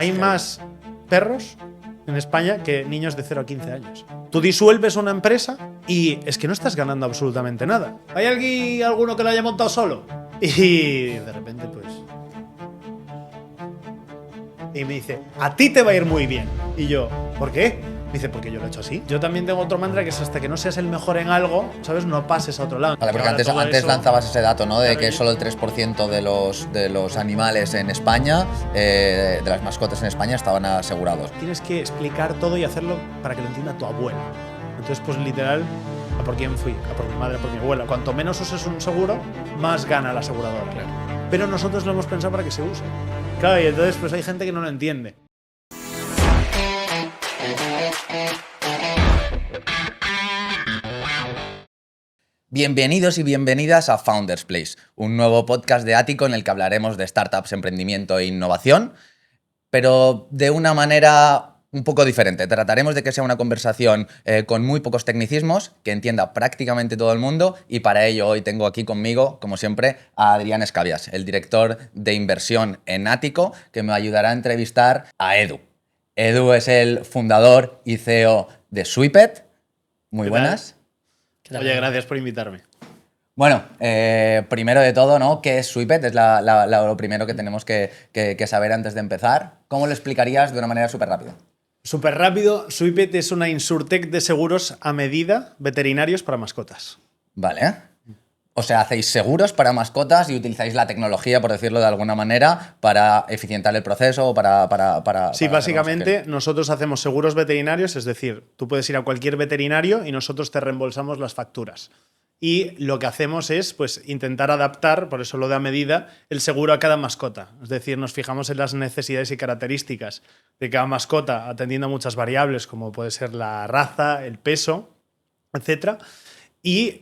Hay más perros en España que niños de 0 a 15 años. Tú disuelves una empresa y es que no estás ganando absolutamente nada. ¿Hay alguno que lo haya montado solo? Y de repente, pues... Y me dice, a ti te va a ir muy bien. Y yo, ¿por qué? Me dice, porque yo lo he hecho así. Yo también tengo otro mantra que es hasta que no seas el mejor en algo, ¿sabes? No pases a otro lado. Vale, porque antes lanzabas ese dato, ¿no? De que solo el 3% de los animales en España, de las mascotas en España, estaban asegurados. Tienes que explicar todo y hacerlo para que lo entienda tu abuela. Entonces, pues literal, ¿a por quién fui? A por mi madre, a por mi abuela. Cuanto menos uses un seguro, más gana la aseguradora. Claro. Pero nosotros lo hemos pensado para que se use. Claro, y entonces pues hay gente que no lo entiende. Bienvenidos y bienvenidas a Founders Place, un nuevo podcast de Ático en el que hablaremos de startups, emprendimiento e innovación, pero de una manera un poco diferente. Trataremos de que sea una conversación con muy pocos tecnicismos, que entienda prácticamente todo el mundo, y para ello hoy tengo aquí conmigo, como siempre, a Adrián Escabias, el director de inversión en Ático, que me ayudará a entrevistar a Edu. Edu es el fundador y CEO de Sweepet. Muy buenas. Oye, gracias por invitarme. Bueno, primero de todo, ¿no? ¿Qué es Sweepet? Es lo primero que tenemos que saber antes de empezar. ¿Cómo lo explicarías de una manera súper rápida? Súper rápido, Sweepet es una insurtech de seguros a medida veterinarios para mascotas. Vale. O sea, hacéis seguros para mascotas y utilizáis la tecnología, por decirlo de alguna manera, para eficientar el proceso o para sí, básicamente nosotros hacemos seguros veterinarios, es decir, tú puedes ir a cualquier veterinario y nosotros te reembolsamos las facturas. Y lo que hacemos es pues, intentar adaptar, por eso lo de a medida, el seguro a cada mascota. Es decir, nos fijamos en las necesidades y características de cada mascota, atendiendo a muchas variables, como puede ser la raza, el peso, etc. Y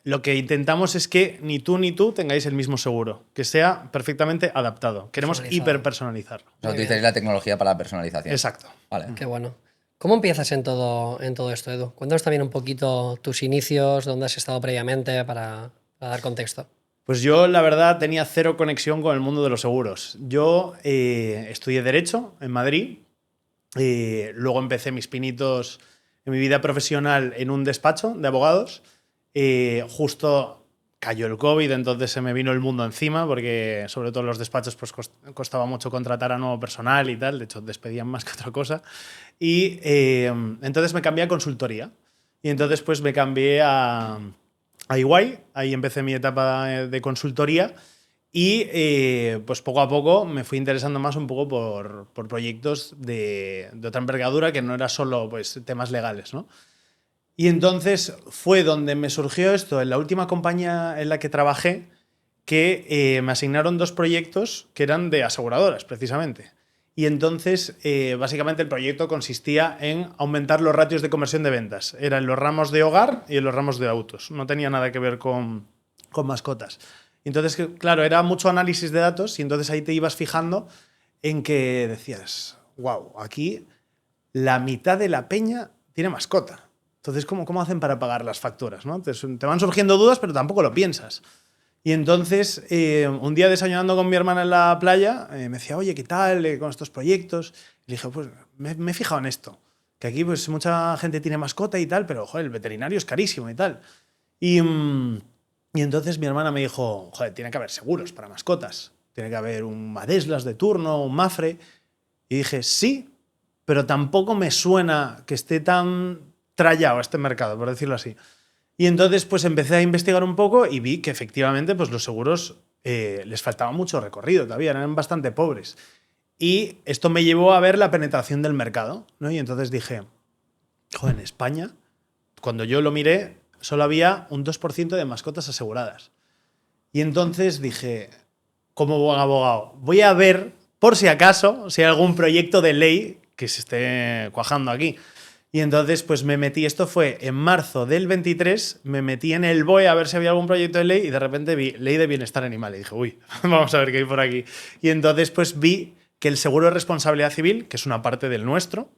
lo que intentamos es que ni tú tengáis el mismo seguro, que sea perfectamente adaptado. Queremos hiperpersonalizarlo. O sea, utilizáis la tecnología para la personalización. Exacto. Vale. Qué bueno. ¿Cómo empiezas en todo esto, Edu? Cuéntanos también un poquito tus inicios, dónde has estado previamente para dar contexto. Pues yo, la verdad, tenía cero conexión con el mundo de los seguros. Yo estudié Derecho en Madrid, luego empecé mis pinitos en mi vida profesional en un despacho de abogados. Justo cayó el COVID, entonces se me vino el mundo encima, porque sobre todo en los despachos pues, costaba mucho contratar a nuevo personal y tal. De hecho, despedían más que otra cosa. Y entonces me cambié a consultoría. Y entonces pues me cambié a EY. Ahí empecé mi etapa de consultoría. Y pues poco a poco me fui interesando más un poco por proyectos de otra envergadura, que no era solo pues, temas legales, ¿no? Y entonces fue donde me surgió esto, en la última compañía en la que trabajé, que me asignaron 2 proyectos que eran de aseguradoras, precisamente. Y entonces, básicamente, el proyecto consistía en aumentar los ratios de conversión de ventas. Era en los ramos de hogar y en los ramos de autos. No tenía nada que ver con mascotas. Entonces, claro, era mucho análisis de datos y entonces ahí te ibas fijando en que decías, wow, aquí la mitad de la peña tiene mascota. Entonces, ¿cómo hacen para pagar las facturas, ¿no? Te van surgiendo dudas, pero tampoco lo piensas. Y entonces, un día desayunando con mi hermana en la playa, me decía, oye, ¿qué tal con estos proyectos? Y le dije, pues me he fijado en esto, que aquí pues mucha gente tiene mascota y tal, pero, joder, el veterinario es carísimo y tal. Y entonces mi hermana me dijo, joder, tiene que haber seguros para mascotas. Tiene que haber un Madeslas de turno, un Mafre. Y dije, sí, pero tampoco me suena que esté tan trallado este mercado, por decirlo así. Y entonces pues empecé a investigar un poco y vi que efectivamente pues, los seguros les faltaba mucho recorrido todavía, eran bastante pobres. Y esto me llevó a ver la penetración del mercado, ¿no? Y entonces dije, joder, en España, cuando yo lo miré, solo había un 2% de mascotas aseguradas. Y entonces dije, como buen abogado, voy a ver, por si acaso, si hay algún proyecto de ley que se esté cuajando aquí. Y entonces pues me metí, esto fue en marzo del 23, me metí en el BOE a ver si había algún proyecto de ley y de repente vi Ley de Bienestar Animal y dije, uy, vamos a ver qué hay por aquí. Y entonces pues vi que el seguro de responsabilidad civil, que es una parte del nuestro,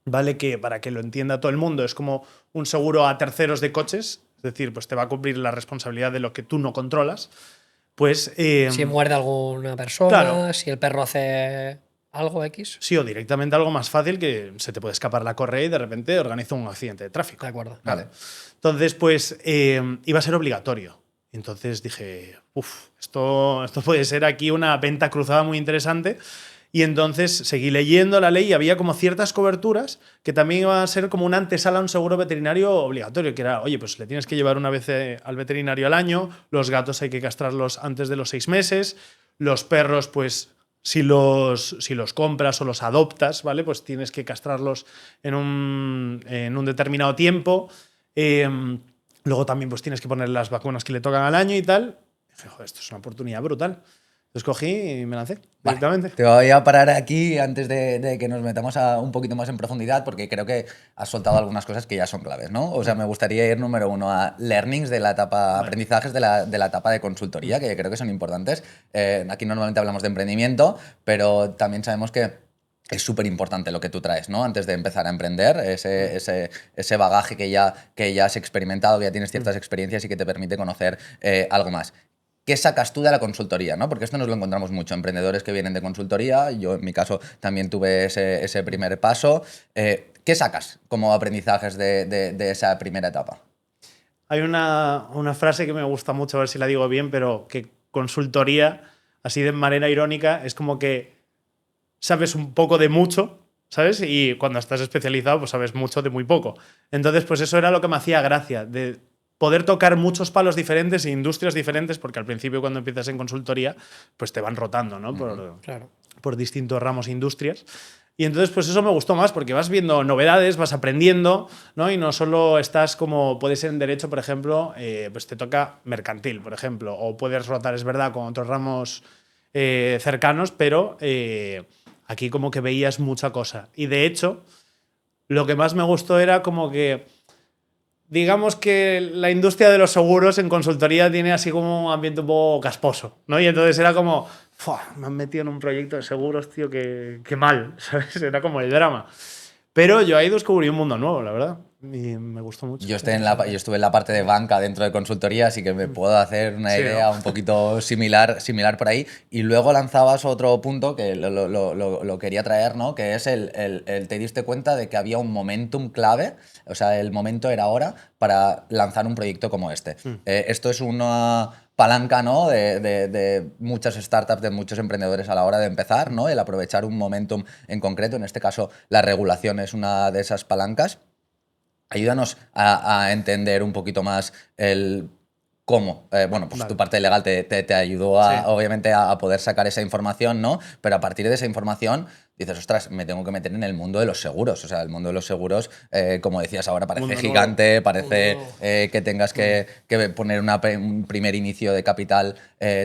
¿vale? Que para que lo entienda todo el mundo es como un seguro a terceros de coches, es decir, pues te va a cubrir la responsabilidad de lo que tú no controlas. Pues si muerde a alguna persona, claro, si el perro hace algo X. Sí, o directamente algo más fácil que se te puede escapar la correa y de repente organiza un accidente de tráfico. De acuerdo. Vale. Entonces, pues iba a ser obligatorio. Entonces dije, esto puede ser aquí una venta cruzada muy interesante. Y entonces seguí leyendo la ley y había como ciertas coberturas que también iban a ser como una antesala a un seguro veterinario obligatorio, que era, oye, pues le tienes que llevar una vez al veterinario al año, los gatos hay que castrarlos antes de los 6 meses, los perros, pues si los compras o los adoptas, ¿vale? Pues tienes que castrarlos en un determinado tiempo. Luego también pues tienes que poner las vacunas que le tocan al año y tal. Y dije, joder, esto es una oportunidad brutal. Entonces cogí y me lancé directamente. Te voy a parar aquí antes de que nos metamos un poquito más en profundidad, porque creo que has soltado algunas cosas que ya son claves, ¿no? O sea, me gustaría ir número 1 a learnings de la etapa, aprendizajes de la etapa de consultoría, que creo que son importantes. Aquí normalmente hablamos de emprendimiento, pero también sabemos que es súper importante lo que tú traes, ¿no? Antes de empezar a emprender, ese bagaje que ya has experimentado, que ya tienes ciertas experiencias y que te permite conocer algo más. ¿Qué sacas tú de la consultoría? ¿No? Porque esto nos lo encontramos mucho. Emprendedores que vienen de consultoría, yo en mi caso también tuve ese primer paso. ¿Qué sacas como aprendizajes de esa primera etapa? Hay una frase que me gusta mucho, a ver si la digo bien, pero que consultoría, así de manera irónica, es como que sabes un poco de mucho, ¿sabes? Y cuando estás especializado, pues sabes mucho de muy poco. Entonces, pues eso era lo que me hacía gracia, de poder tocar muchos palos diferentes e industrias diferentes, porque al principio cuando empiezas en consultoría, pues te van rotando, ¿no? Claro. Por distintos ramos e industrias. Y entonces, pues eso me gustó más, porque vas viendo novedades, vas aprendiendo, ¿no? Y no solo estás como, puede ser en derecho, por ejemplo, pues te toca mercantil, por ejemplo, o puedes rotar, es verdad, con otros ramos cercanos, pero aquí como que veías mucha cosa. Y de hecho, lo que más me gustó era como que digamos que la industria de los seguros en consultoría tiene así como un ambiente un poco casposo, ¿no? Y entonces era como, me han metido en un proyecto de seguros, tío, qué mal, ¿sabes? Era como el drama. Pero yo ahí descubrí un mundo nuevo, la verdad. Y me gustó mucho. Yo estuve en la parte de banca dentro de consultoría, así que me puedo hacer una idea un poquito similar por ahí. Y luego lanzabas otro punto que lo quería traer, ¿no? Que es te diste cuenta de que había un momentum clave, o sea, el momento era ahora para lanzar un proyecto como este. Esto es una palanca, ¿no? de muchas startups, de muchos emprendedores a la hora de empezar, ¿no? El aprovechar un momentum en concreto, en este caso la regulación es una de esas palancas. Ayúdanos a entender un poquito más el cómo. Bueno, pues tu parte legal te ayudó obviamente a poder sacar esa información, ¿no? Pero a partir de esa información dices, ostras, me tengo que meter en el mundo de los seguros. O sea, el mundo de los seguros, como decías ahora, parece Mundo gigante, nuevo. parece que tengas que poner un primer inicio de capital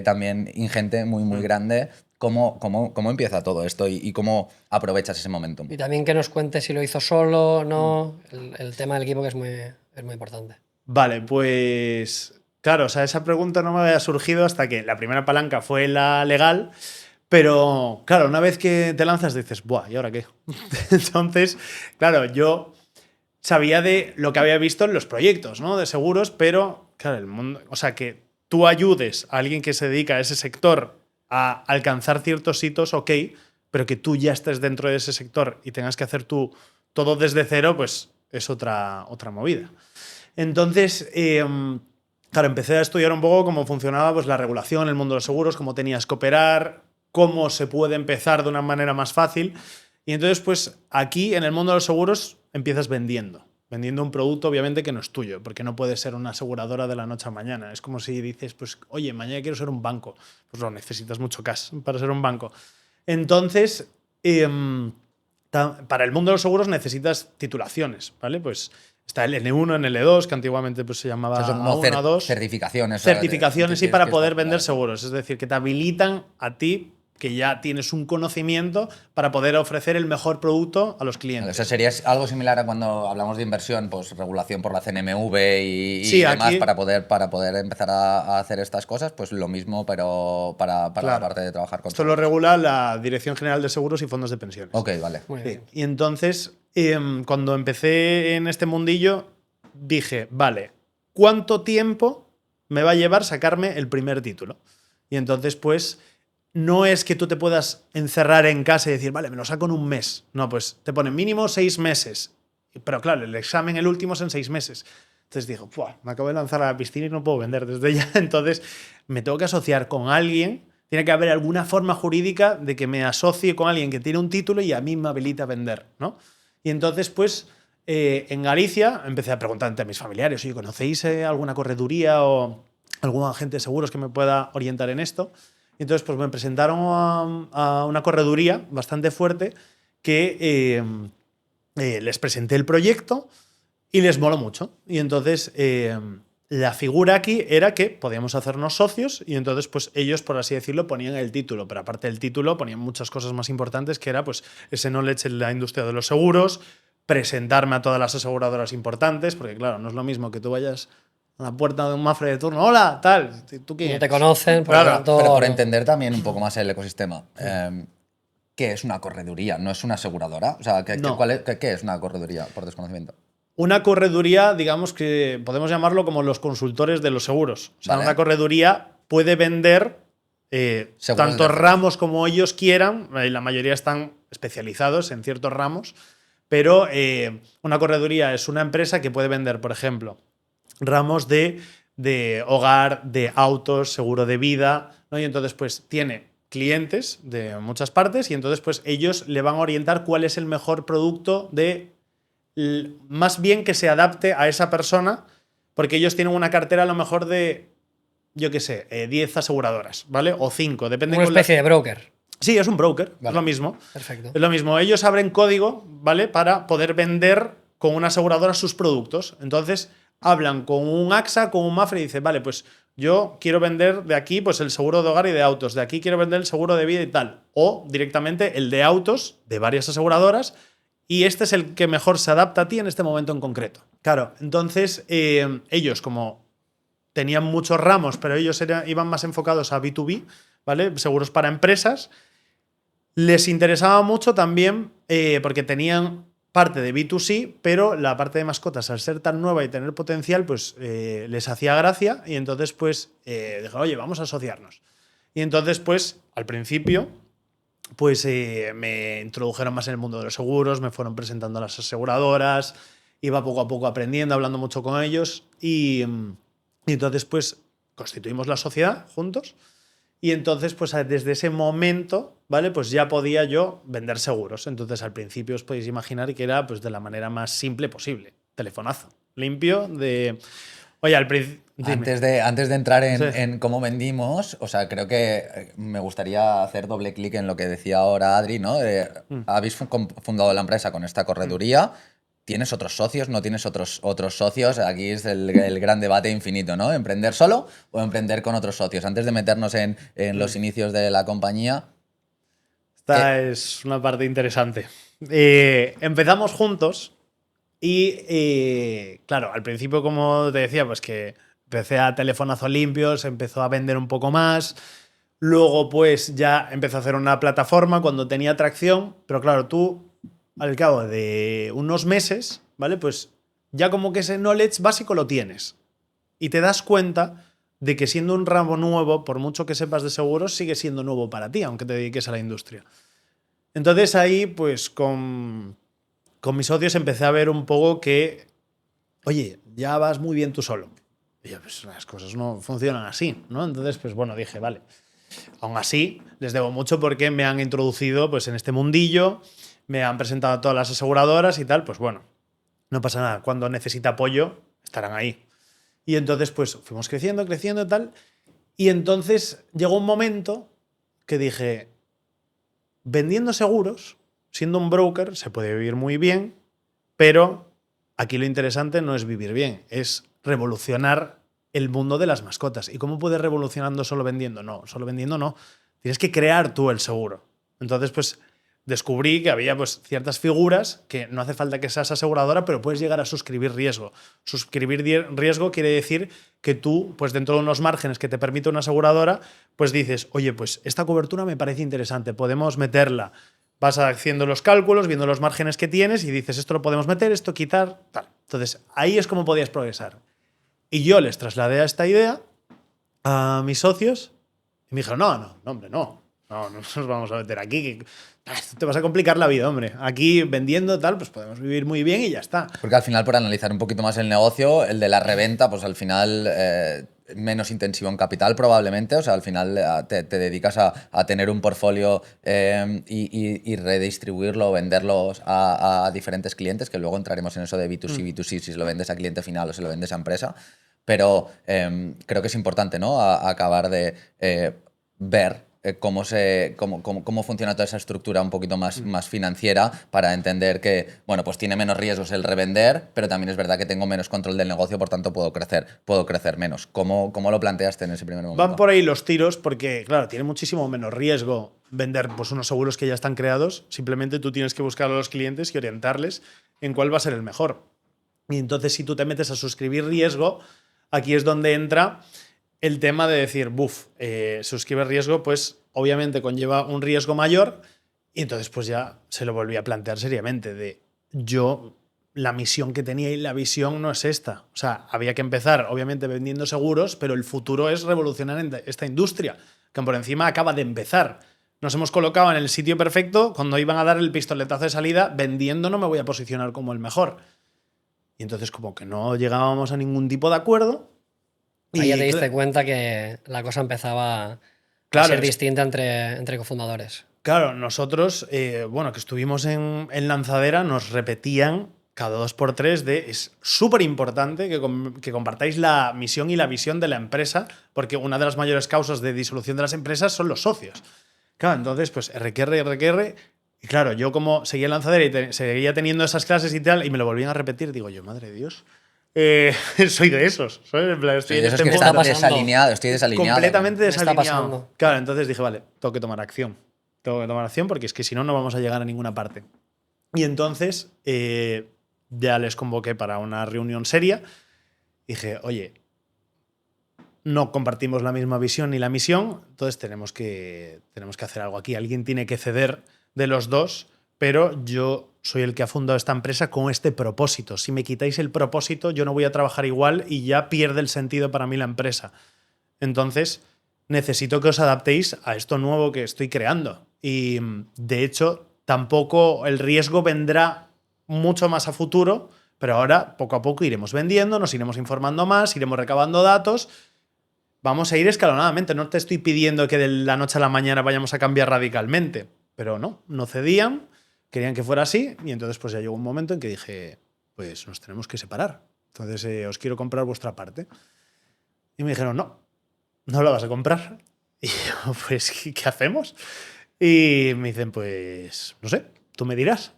también ingente, muy grande. ¿Cómo empieza todo esto y cómo aprovechas ese momentum? Y también que nos cuente si lo hizo solo, ¿no? El tema del equipo que es muy importante. Vale, pues claro, o sea, esa pregunta no me había surgido hasta que la primera palanca fue la legal, pero claro, una vez que te lanzas dices, buah, ¿y ahora qué? Entonces, claro, yo sabía de lo que había visto en los proyectos, ¿no? De seguros, pero claro, el mundo, o sea, que tú ayudes a alguien que se dedica a ese sector a alcanzar ciertos hitos, ok, pero que tú ya estés dentro de ese sector y tengas que hacer tú todo desde cero, pues es otra movida. Entonces, claro, empecé a estudiar un poco cómo funcionaba pues, la regulación, el mundo de los seguros, cómo tenías que operar, cómo se puede empezar de una manera más fácil. Y entonces, pues aquí en el mundo de los seguros empiezas vendiendo un producto obviamente que no es tuyo, porque no puedes ser una aseguradora de la noche a mañana. Es como si dices, pues, oye, mañana quiero ser un banco. Pues no, necesitas mucho cash para ser un banco. Entonces, para el mundo de los seguros necesitas titulaciones, ¿vale? Pues está el N1, el L2, que antiguamente pues, se llamaba O sea, son A1, A2. Certificaciones. Certificaciones y para poder vender claro. seguros. Es decir, que te habilitan a ti, que ya tienes un conocimiento para poder ofrecer el mejor producto a los clientes. O sea, sería algo similar a cuando hablamos de inversión, pues regulación por la CNMV y Sí, demás aquí, para poder empezar a hacer estas cosas, pues lo mismo, pero para claro, la parte de trabajar con esto lo regula la Dirección General de Seguros y Fondos de Pensiones. Ok, vale. Muy Sí. bien. Y entonces, cuando empecé en este mundillo, dije, vale, ¿cuánto tiempo me va a llevar sacarme el primer título? Y entonces, pues, no es que tú te puedas encerrar en casa y decir, vale, me lo saco en un mes. No, pues te ponen mínimo 6 meses. Pero claro, el examen, el último, es en 6 meses. Entonces digo, me acabo de lanzar a la piscina y no puedo vender desde ya. Entonces me tengo que asociar con alguien. Tiene que haber alguna forma jurídica de que me asocie con alguien que tiene un título y a mí me habilita a vender, ¿no? Y entonces, pues, en Galicia empecé a preguntar ante mis familiares, oye, ¿conocéis alguna correduría o algún agente de seguros que me pueda orientar en esto? Y entonces, pues me presentaron a una correduría bastante fuerte que les presenté el proyecto y les moló mucho. Y entonces la figura aquí era que podíamos hacernos socios y entonces pues ellos, por así decirlo, ponían el título. Pero aparte del título ponían muchas cosas más importantes, que era pues ese knowledge en la industria de los seguros, presentarme a todas las aseguradoras importantes, porque claro, no es lo mismo que tú vayas a la puerta de un Mafre de turno, hola, tal, ¿tú quién No eres? te conocen, por lo Claro, tanto, Pero por no. entender también un poco más el ecosistema. ¿Qué es una correduría? ¿No es una aseguradora? O sea, No. ¿qué es una correduría por desconocimiento? Una correduría, digamos que podemos llamarlo como los consultores de los seguros. O sea, Vale. una correduría puede vender Seguros de tantos terceros. ramos como ellos quieran. La mayoría están especializados en ciertos ramos. Pero una correduría es una empresa que puede vender, por ejemplo, ramos de hogar, de autos, seguro de vida, ¿no? Y entonces, pues, tiene clientes de muchas partes y entonces, pues, ellos le van a orientar cuál es el mejor producto más bien que se adapte a esa persona, porque ellos tienen una cartera a lo mejor de, yo qué sé, 10 aseguradoras, ¿vale? O 5, depende Una con la- especie de broker. Sí, es un broker, Vale. es lo mismo. Perfecto. Es lo mismo. Ellos abren código, ¿vale? Para poder vender con una aseguradora sus productos. Entonces, hablan con un AXA, con un Mafre y dicen, vale, pues yo quiero vender de aquí pues el seguro de hogar y de autos, de aquí quiero vender el seguro de vida y tal. O directamente el de autos de varias aseguradoras y este es el que mejor se adapta a ti en este momento en concreto. Claro, entonces ellos como tenían muchos ramos, pero ellos iban más enfocados a B2B, ¿vale? Seguros para empresas. Les interesaba mucho también porque tenían parte de B2C, pero la parte de mascotas, al ser tan nueva y tener potencial, pues les hacía gracia y entonces pues dijeron, oye, vamos a asociarnos. Y entonces pues al principio pues me introdujeron más en el mundo de los seguros, me fueron presentando a las aseguradoras, iba poco a poco aprendiendo, hablando mucho con ellos y entonces pues constituimos la sociedad juntos. Y entonces, pues desde ese momento, ¿vale? Pues ya podía yo vender seguros. Entonces, al principio os podéis imaginar que era pues de la manera más simple posible. Telefonazo. Limpio de... Oye, al principio... Antes de entrar Sí. en cómo vendimos, o sea, creo que me gustaría hacer doble clic en lo que decía ahora Adri, ¿no? Habéis fundado la empresa con esta correduría. ¿Tienes otros socios? ¿No tienes otros socios? Aquí es el gran debate infinito, ¿no? ¿Emprender solo o emprender con otros socios? Antes de meternos en los inicios de la compañía. Esta es una parte interesante. Empezamos juntos y, claro, al principio, como te decía, pues que empecé a telefonazo limpio, se empezó a vender un poco más. Luego, pues ya empecé a hacer una plataforma cuando tenía tracción, pero claro, tú al cabo de unos meses, ¿vale? Pues ya como que ese knowledge básico lo tienes. Y te das cuenta de que siendo un ramo nuevo, por mucho que sepas de seguros, sigue siendo nuevo para ti, aunque te dediques a la industria. Entonces ahí, pues con mis socios empecé a ver un poco que, oye, ya vas muy bien tú solo. Y yo, pues las cosas no funcionan así, ¿no? Entonces, pues bueno, dije, vale. Aún así, les debo mucho porque me han introducido pues, en este mundillo, me han presentado a todas las aseguradoras y tal, pues bueno, no pasa nada. Cuando necesita apoyo, estarán ahí. Y entonces, pues fuimos creciendo, creciendo y tal. Y entonces llegó un momento que dije, vendiendo seguros, siendo un broker, se puede vivir muy bien, pero aquí lo interesante no es vivir bien, es revolucionar el mundo de las mascotas. ¿Y cómo puedes revolucionando solo vendiendo? No, solo vendiendo no. Tienes que crear tú el seguro. Entonces, pues descubrí que había pues, ciertas figuras que no hace falta que seas aseguradora, pero puedes llegar a suscribir riesgo. Suscribir riesgo quiere decir que tú, pues dentro de unos márgenes que te permite una aseguradora, pues dices, oye, pues esta cobertura me parece interesante, podemos meterla. Vas haciendo los cálculos, viendo los márgenes que tienes y dices, esto lo podemos meter, esto quitar, tal. Entonces, ahí es como podías progresar. Y yo les trasladé esta idea a mis socios y me dijeron, no, hombre, no. No nos vamos a meter aquí. Te vas a complicar la vida, hombre. Aquí vendiendo tal, pues podemos vivir muy bien y ya está. Porque al final, por analizar un poquito más el negocio, el de la reventa, pues al final menos intensivo en capital probablemente. O sea, al final te dedicas a tener un portfolio y redistribuirlo o venderlos a diferentes clientes, que luego entraremos en eso de B2C, B2C, si se lo vendes a cliente final o se lo vendes a empresa. Pero creo que es importante, ¿no? Acabar de ver cómo funciona toda esa estructura un poquito más financiera para entender que, bueno, pues tiene menos riesgos el revender, pero también es verdad que tengo menos control del negocio, por tanto puedo crecer menos. ¿Cómo lo planteaste en ese primer momento? Van por ahí los tiros porque, claro, tiene muchísimo menos riesgo vender pues, unos seguros que ya están creados. Simplemente tú tienes que buscar a los clientes y orientarles en cuál va a ser el mejor. Y entonces, si tú te metes a suscribir riesgo, aquí es donde entra el tema de decir, suscribir riesgo, pues obviamente conlleva un riesgo mayor y entonces pues ya se lo volví a plantear seriamente de la misión que tenía y la visión no es esta. O sea, había que empezar obviamente vendiendo seguros, pero el futuro es revolucionar esta industria, que por encima acaba de empezar. Nos hemos colocado en el sitio perfecto, cuando iban a dar el pistoletazo de salida, vendiendo no me voy a posicionar como el mejor. Y entonces como que no llegábamos a ningún tipo de acuerdo. Ahí ya te diste cuenta que la cosa empezaba a ser distinta entre cofundadores. Claro, nosotros, que estuvimos en Lanzadera, nos repetían cada 2x3 es súper importante que compartáis la misión y la visión de la empresa, porque una de las mayores causas de disolución de las empresas son los socios. Claro, entonces, pues RQR. Y claro, yo como seguía en Lanzadera y seguía teniendo esas clases y tal, y me lo volvían a repetir, digo yo, madre de Dios. Soy de esos. ¿Sabes? En plan, estoy en este que mundo. Estoy desalineado. Completamente desalineado. Está pasando. Claro, entonces dije, vale, tengo que tomar acción. Porque es que si no, no vamos a llegar a ninguna parte. Y entonces ya les convoqué para una reunión seria. Dije, oye, no compartimos la misma visión ni la misión, entonces tenemos que hacer algo aquí. Alguien tiene que ceder de los dos, pero yo soy el que ha fundado esta empresa con este propósito. Si me quitáis el propósito, yo no voy a trabajar igual y ya pierde el sentido para mí la empresa. Entonces, necesito que os adaptéis a esto nuevo que estoy creando. Y, de hecho, tampoco el riesgo vendrá mucho más a futuro, pero ahora, poco a poco, iremos vendiendo, nos iremos informando más, iremos recabando datos. Vamos a ir escalonadamente. No te estoy pidiendo que de la noche a la mañana vayamos a cambiar radicalmente, pero no cedían. Querían que fuera así y entonces pues ya llegó un momento en que dije, pues nos tenemos que separar. Entonces os quiero comprar vuestra parte. Y me dijeron, no la vas a comprar. Y yo, pues, ¿qué hacemos? Y me dicen, pues, no sé, tú me dirás.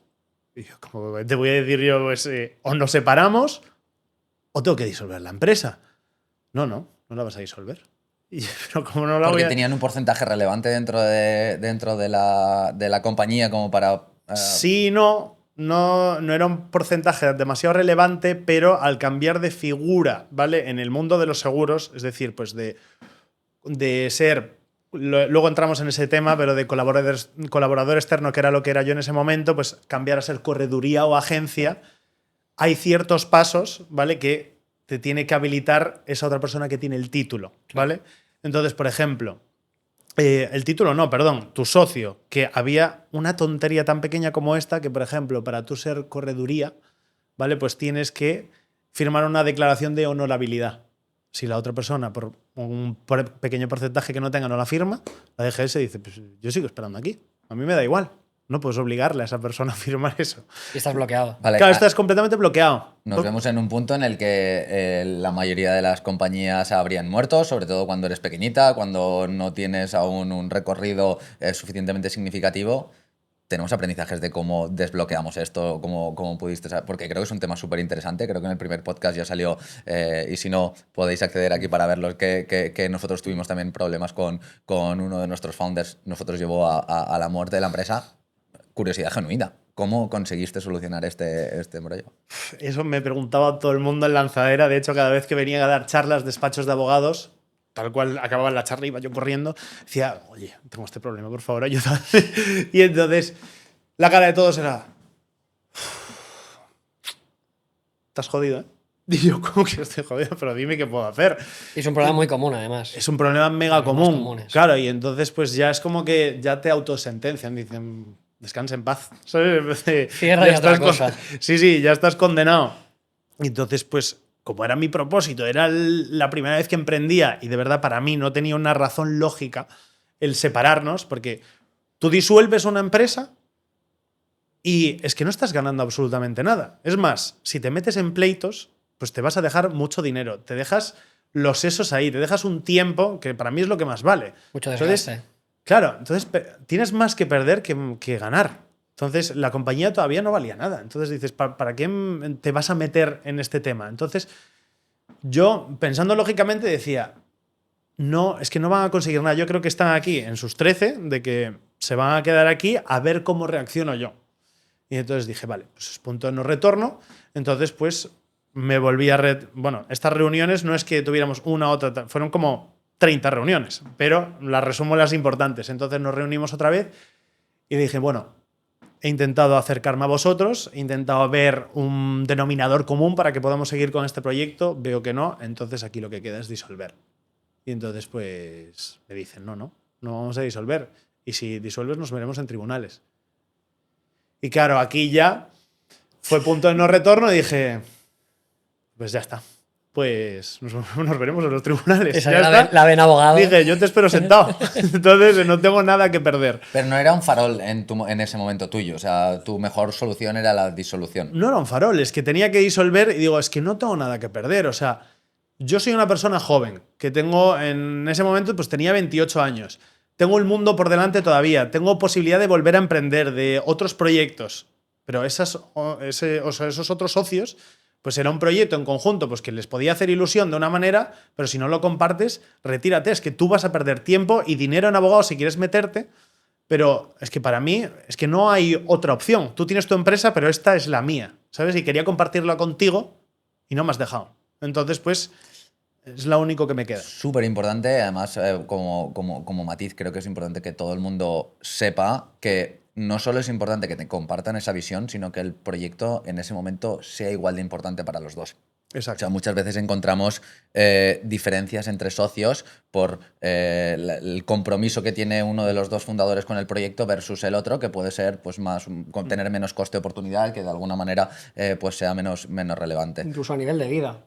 Y yo, como te voy a decir yo, pues, o nos separamos o tengo que disolver la empresa. No la vas a disolver. Y yo, pero como no la Porque voy a... tenían un porcentaje relevante dentro de la compañía como para... Sí, no era un porcentaje demasiado relevante, pero al cambiar de figura, ¿vale? En el mundo de los seguros, es decir, pues de ser, luego entramos en ese tema, pero de colaborador externo, que era lo que era yo en ese momento, pues cambiar a ser correduría o agencia, hay ciertos pasos, ¿vale? Que te tiene que habilitar esa otra persona que tiene el título, ¿vale? Entonces, por ejemplo... el título no, perdón, tu socio, que había una tontería tan pequeña como esta que, por ejemplo, para tú ser correduría, ¿vale? Pues tienes que firmar una declaración de honorabilidad. Si la otra persona, por un pequeño porcentaje que no tenga, no la firma, la DGS dice, pues yo sigo esperando aquí. A mí me da igual. No puedes obligarle a esa persona a firmar eso. Y estás bloqueado. Vale, claro, estás completamente bloqueado. Nos vemos en un punto en el que la mayoría de las compañías habrían muerto, sobre todo cuando eres pequeñita, cuando no tienes aún un recorrido suficientemente significativo. Tenemos aprendizajes de cómo desbloqueamos esto, cómo pudiste saber, porque creo que es un tema súper interesante. Creo que en el primer podcast ya salió, y si no, podéis acceder aquí para verlo, que nosotros tuvimos también problemas con uno de nuestros founders. Nosotros llevó a la muerte de la empresa. Curiosidad genuina. ¿Cómo conseguiste solucionar este embrollo? Eso me preguntaba todo el mundo en Lanzadera. De hecho, cada vez que venían a dar charlas, despachos de abogados, tal cual acababa la charla, iba yo corriendo, decía, oye, tengo este problema, por favor, ayúdame. Y entonces la cara de todos era, estás jodido, ¿eh? Y yo, ¿cómo que estoy jodido? Pero dime qué puedo hacer. Y es un problema muy común, además. Es un problema mega Problemas común. comunes. Claro, y entonces pues ya es como que ya te autosentencian, dicen, descansa en paz. ¿Sabes? Cierra y otra cosa. Sí, ya estás condenado. Y entonces pues, como era mi propósito, era la primera vez que emprendía y de verdad para mí no tenía una razón lógica el separarnos, porque tú disuelves una empresa y es que no estás ganando absolutamente nada. Es más, si te metes en pleitos, pues te vas a dejar mucho dinero. Te dejas los sesos ahí, te dejas un tiempo que para mí es lo que más vale. Mucho Entonces, desgaste. claro, entonces tienes más que perder que ganar. Entonces, la compañía todavía no valía nada. Entonces dices, ¿para qué te vas a meter en este tema? Entonces, yo, pensando lógicamente, decía, no, es que no van a conseguir nada. Yo creo que están aquí en sus 13, de que se van a quedar aquí a ver cómo reacciono yo. Y entonces dije, vale, pues es punto de no retorno. Entonces, pues me volví a... Bueno, estas reuniones no es que tuviéramos una u otra, fueron como 30 reuniones, pero las resumo las importantes. Entonces nos reunimos otra vez y dije, bueno, he intentado acercarme a vosotros, he intentado ver un denominador común para que podamos seguir con este proyecto, veo que no, entonces aquí lo que queda es disolver. Y entonces, pues, me dicen, no vamos a disolver. Y si disuelves nos veremos en tribunales. Y claro, aquí ya fue punto de no retorno y dije, pues ya está. Pues nos veremos en los tribunales. Esa Ya era está. la ven abogado. Dije, yo te espero sentado. Entonces no tengo nada que perder. Pero no era un farol en ese momento tuyo. O sea, tu mejor solución era la disolución. No era un farol, es que tenía que disolver y digo, es que no tengo nada que perder. O sea, yo soy una persona joven, que tengo, en ese momento, pues tenía 28 años. Tengo el mundo por delante todavía. Tengo posibilidad de volver a emprender, de otros proyectos. Pero esos otros socios, pues era un proyecto en conjunto pues que les podía hacer ilusión de una manera, pero si no lo compartes, retírate. Es que tú vas a perder tiempo y dinero en abogados si quieres meterte. Pero es que para mí es que no hay otra opción. Tú tienes tu empresa, pero esta es la mía, ¿sabes? Y quería compartirla contigo y no me has dejado. Entonces, pues, es lo único que me queda. Súper importante, además, como matiz, creo que es importante que todo el mundo sepa que no solo es importante que te compartan esa visión, sino que el proyecto en ese momento sea igual de importante para los dos. O Exacto. sea, muchas veces encontramos diferencias entre socios por el compromiso que tiene uno de los dos fundadores con el proyecto versus el otro, que puede ser pues, con tener menos coste de oportunidad, que de alguna manera pues sea menos relevante. Incluso a nivel de vida.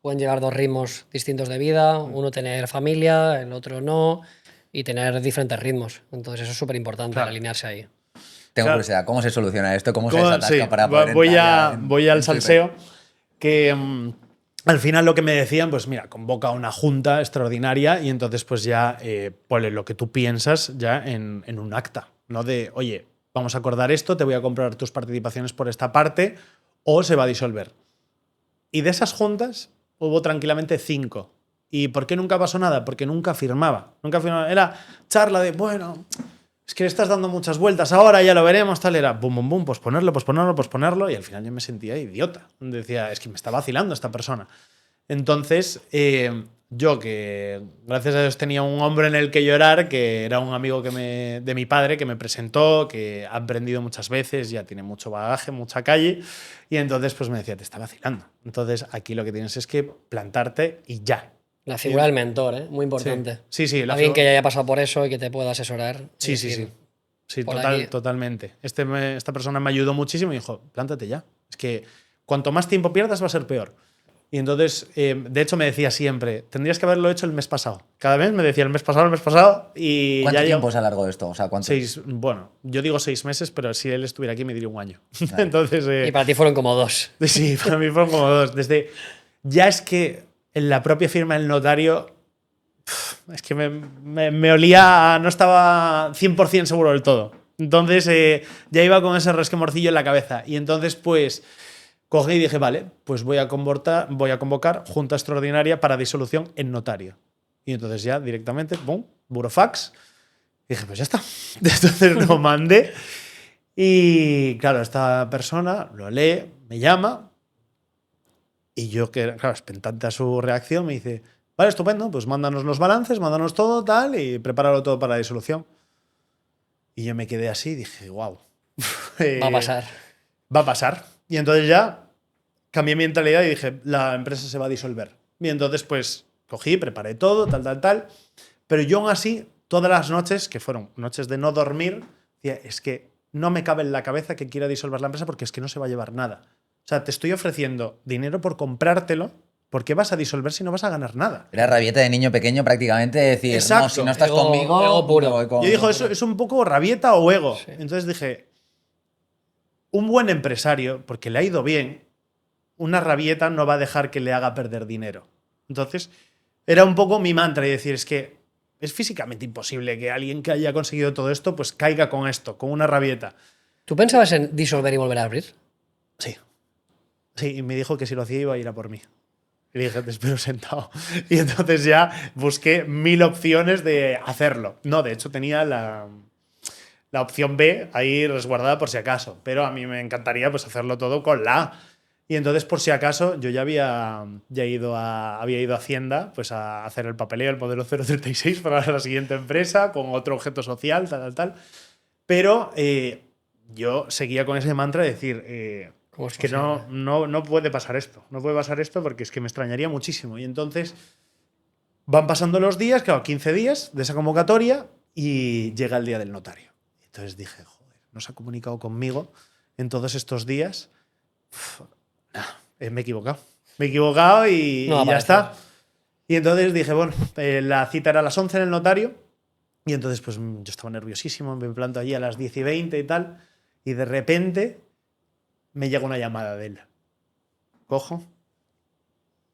Pueden llevar dos ritmos distintos de vida, uno tener familia, el otro no, y tener diferentes ritmos. Entonces eso es súper importante, Claro. alinearse ahí. Tengo Claro. curiosidad, ¿cómo se soluciona esto? ¿Cómo se desatasca Sí, para poder voy, entrar ya voy al en salseo. Que al final lo que me decían, pues mira, convoca una junta extraordinaria y entonces pues ya ponle lo que tú piensas ya en un acta, ¿no? De, oye, vamos a acordar esto, te voy a comprar tus participaciones por esta parte o se va a disolver. Y de esas juntas hubo tranquilamente 5. ¿Y por qué nunca pasó nada? Porque nunca firmaba. Nunca firmaba. Era charla de, bueno, es que le estás dando muchas vueltas, ahora ya lo veremos, tal. Era bum, bum, bum, posponerlo. Y al final yo me sentía idiota. Decía, es que me está vacilando esta persona. Entonces, yo que gracias a Dios tenía un hombre en el que llorar, que era un amigo de mi padre, que me presentó, que ha aprendido muchas veces, ya tiene mucho bagaje, mucha calle, y entonces pues me decía, te está vacilando. Entonces aquí lo que tienes es que plantarte y ya. La figura del mentor, muy importante. Sí, Alguien que ya haya pasado por eso y que te pueda asesorar. Sí. Sí, totalmente. Esta persona me ayudó muchísimo y dijo, plántate ya. Es que cuanto más tiempo pierdas va a ser peor. Y entonces, de hecho, me decía siempre, tendrías que haberlo hecho el mes pasado. Cada mes me decía el mes pasado y ¿Cuánto ya tiempo es a largo de esto? O sea, ¿cuánto? Bueno, yo digo 6 meses, pero si él estuviera aquí me diría un año. Entonces, Y para ti fueron como 2. Sí, para mí fueron como 2. Ya es que en la propia firma del notario, es que me olía, no estaba 100% seguro del todo. Entonces ya iba con ese resquemorcillo en la cabeza. Y entonces pues cogí y dije, vale, pues voy a convocar junta extraordinaria para disolución en notario. Y entonces ya directamente, boom, burofax. Y dije, pues ya está. Entonces lo mandé. Y claro, esta persona lo lee, me llama. Y yo, que claro, expectante a su reacción, me dice, vale, estupendo, pues mándanos los balances, mándanos todo, tal, y prepáralo todo para la disolución. Y yo me quedé así y dije, wow. Va a pasar. Va a pasar. Y entonces ya cambié mi mentalidad y dije, la empresa se va a disolver. Y entonces, pues, cogí, preparé todo, tal. Pero yo aún así, todas las noches, que fueron noches de no dormir, decía, es que no me cabe en la cabeza que quiera disolver la empresa porque es que no se va a llevar nada. O sea, te estoy ofreciendo dinero por comprártelo. ¿Por qué vas a disolver si no vas a ganar nada? Era rabieta de niño pequeño prácticamente decir, Exacto. no, si no estás Ego- conmigo, ego puro. me voy con... Yo digo, eso es un poco rabieta o ego. Sí. Entonces dije, un buen empresario, porque le ha ido bien, una rabieta no va a dejar que le haga perder dinero. Entonces, era un poco mi mantra y decir, es que es físicamente imposible que alguien que haya conseguido todo esto, pues caiga con esto, con una rabieta. ¿Tú pensabas en disolver y volver a abrir? Sí. Sí, y me dijo que si lo hacía iba a ir a por mí. Y dije, te espero sentado. Y entonces ya busqué 1000 opciones de hacerlo. No, de hecho tenía la opción B ahí resguardada por si acaso. Pero a mí me encantaría pues hacerlo todo con la A. Y entonces, por si acaso, yo ya había ido a Hacienda pues a hacer el papeleo, el modelo 036 para la siguiente empresa, con otro objeto social, tal. Pero yo seguía con ese mantra de decir... ¿Cómo es Es que posible? no puede pasar esto. No puede pasar esto porque es que me extrañaría muchísimo. Y entonces van pasando los días, claro, 15 días de esa convocatoria y llega el día del notario. Entonces dije, joder, no se ha comunicado conmigo en todos estos días. Me he equivocado. Me he equivocado y No ya aparece. está. Y entonces dije, bueno, la cita era a las 11 en el notario. Y entonces, pues yo estaba nerviosísimo, me planto allí a las 10:20 y tal. Y de repente me llega una llamada de él. Cojo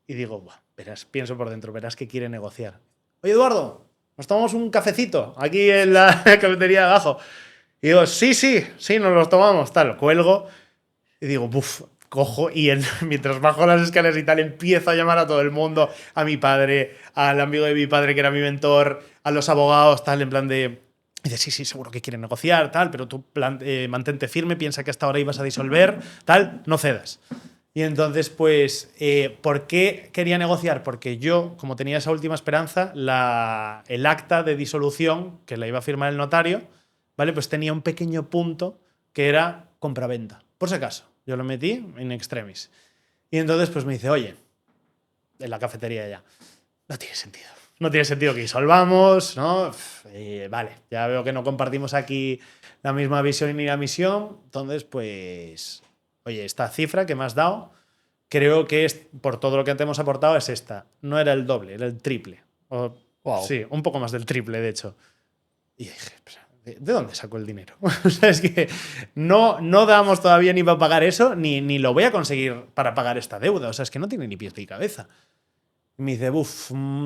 y digo, buah, verás, pienso por dentro, verás que quiere negociar. Oye, Eduardo, nos tomamos un cafecito aquí en la cafetería de abajo. Y digo, sí, nos los tomamos, tal. Cuelgo y digo, buf, cojo y mientras bajo las escaleras y tal, empiezo a llamar a todo el mundo, a mi padre, al amigo de mi padre que era mi mentor, a los abogados, tal, en plan de... Y dice, sí, seguro que quieren negociar, tal, pero tú mantente firme, piensa que hasta ahora ibas a disolver, tal, no cedas. Y entonces, pues, ¿por qué quería negociar? Porque yo, como tenía esa última esperanza, el acta de disolución, que la iba a firmar el notario, ¿vale? Pues tenía un pequeño punto que era compraventa. Por si acaso, yo lo metí en extremis. Y entonces, pues me dice, oye, en la cafetería ya, no tiene sentido. No tiene sentido que disolvamos, ¿no? Vale, ya veo que no compartimos aquí la misma visión ni la misión. Entonces, pues, oye, esta cifra que me has dado, creo que es, por todo lo que te hemos aportado, es esta. No era el doble, era el triple. Wow. Sí, un poco más del triple, de hecho. Y dije, ¿de dónde sacó el dinero? O sea, es que no damos todavía ni para pagar eso, ni lo voy a conseguir para pagar esta deuda. O sea, es que no tiene ni pies ni cabeza. Y me dice,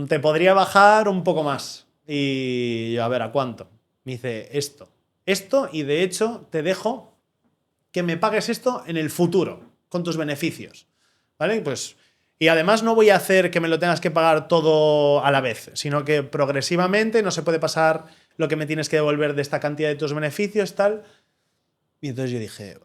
te podría bajar un poco más. Y yo, a ver, ¿a cuánto? Me dice, esto. Esto, y de hecho te dejo que me pagues esto en el futuro, con tus beneficios. ¿Vale? Pues, y además no voy a hacer que me lo tengas que pagar todo a la vez, sino que progresivamente no se puede pasar lo que me tienes que devolver de esta cantidad de tus beneficios, tal. Y entonces yo dije,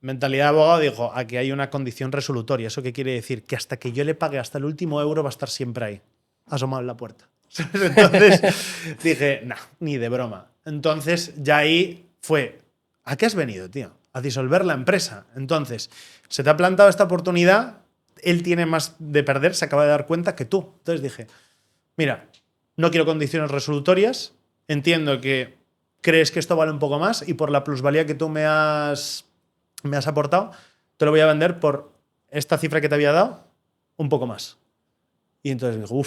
mentalidad de abogado, dijo, aquí hay una condición resolutoria. ¿Eso qué quiere decir? Que hasta que yo le pague hasta el último euro va a estar siempre ahí, asomado en la puerta. Entonces dije, nah, ni de broma. Entonces ya ahí fue, ¿a qué has venido, tío? A disolver la empresa. Entonces, se te ha plantado esta oportunidad, él tiene más de perder, se acaba de dar cuenta que tú. Entonces dije, mira, no quiero condiciones resolutorias, entiendo que crees que esto vale un poco más y por la plusvalía que tú me has aportado, te lo voy a vender por esta cifra que te había dado, un poco más. Y entonces me dijo,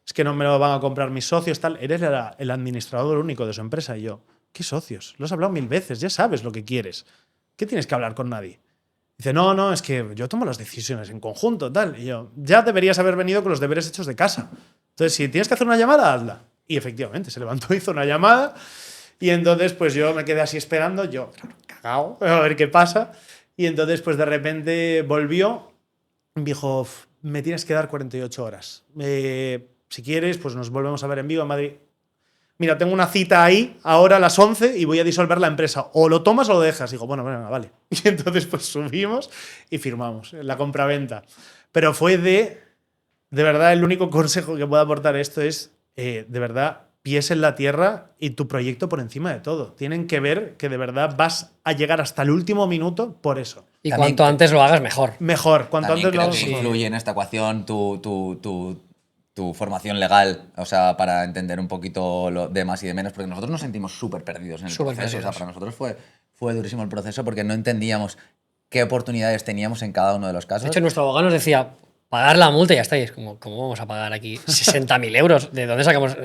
es que no me lo van a comprar mis socios, tal. Eres el administrador único de su empresa. Y yo, ¿qué socios? Lo has hablado 1000 veces, ya sabes lo que quieres. ¿Qué tienes que hablar con nadie? Dice, no, es que yo tomo las decisiones en conjunto, tal. Y yo, ya deberías haber venido con los deberes hechos de casa. Entonces, si tienes que hacer una llamada, hazla. Y efectivamente, se levantó, hizo una llamada. Y entonces, pues yo me quedé así esperando, yo, cagao, a ver qué pasa. Y entonces, pues de repente volvió, me dijo, me tienes que dar 48 horas. Si quieres, pues nos volvemos a ver en vivo en Madrid. Mira, tengo una cita ahí, ahora a las 11, y voy a disolver la empresa. O lo tomas o lo dejas. Y digo, bueno, vale. Y entonces, pues subimos y firmamos la compraventa. Pero fue de verdad, el único consejo que puedo aportar esto es, de verdad, pies en la tierra y tu proyecto por encima de todo. Tienen que ver que de verdad vas a llegar hasta el último minuto por eso. Y También cuanto antes lo hagas, mejor. Mejor, cuanto También antes lo creo hagas que mejor. influye en esta ecuación tu formación legal, o sea, para entender un poquito lo de más y de menos, porque nosotros nos sentimos súper perdidos en el Súper proceso. O sea, perdidos. para nosotros fue durísimo el proceso porque no entendíamos qué oportunidades teníamos en cada uno de los casos. De hecho, nuestro abogado nos decía, pagar la multa y ya estáis. ¿Cómo vamos a pagar aquí 60.000 euros? ¿De dónde sacamos?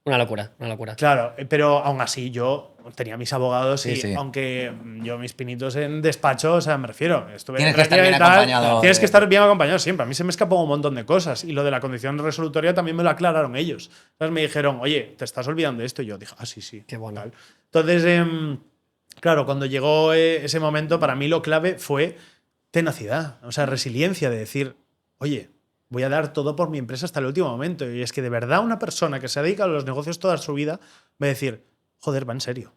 Una locura, una locura. Claro, pero aún así yo tenía mis abogados Sí, y sí. aunque yo mis pinitos en despacho, o sea, me refiero, estuve Tienes en que estar Grecia y bien tal, acompañado tienes de- que estar bien acompañado siempre. A mí se me escapó un montón de cosas y lo de la condición resolutoria también me lo aclararon ellos. Entonces me dijeron, oye, te estás olvidando de esto. Y yo dije, ah, sí, sí. Qué bueno. Tal. Entonces, claro, cuando llegó ese momento, para mí lo clave fue tenacidad, o sea, resiliencia de decir, oye, voy a dar todo por mi empresa hasta el último momento. Y es que de verdad una persona que se ha dedicado a los negocios toda su vida va a decir, joder, va en serio.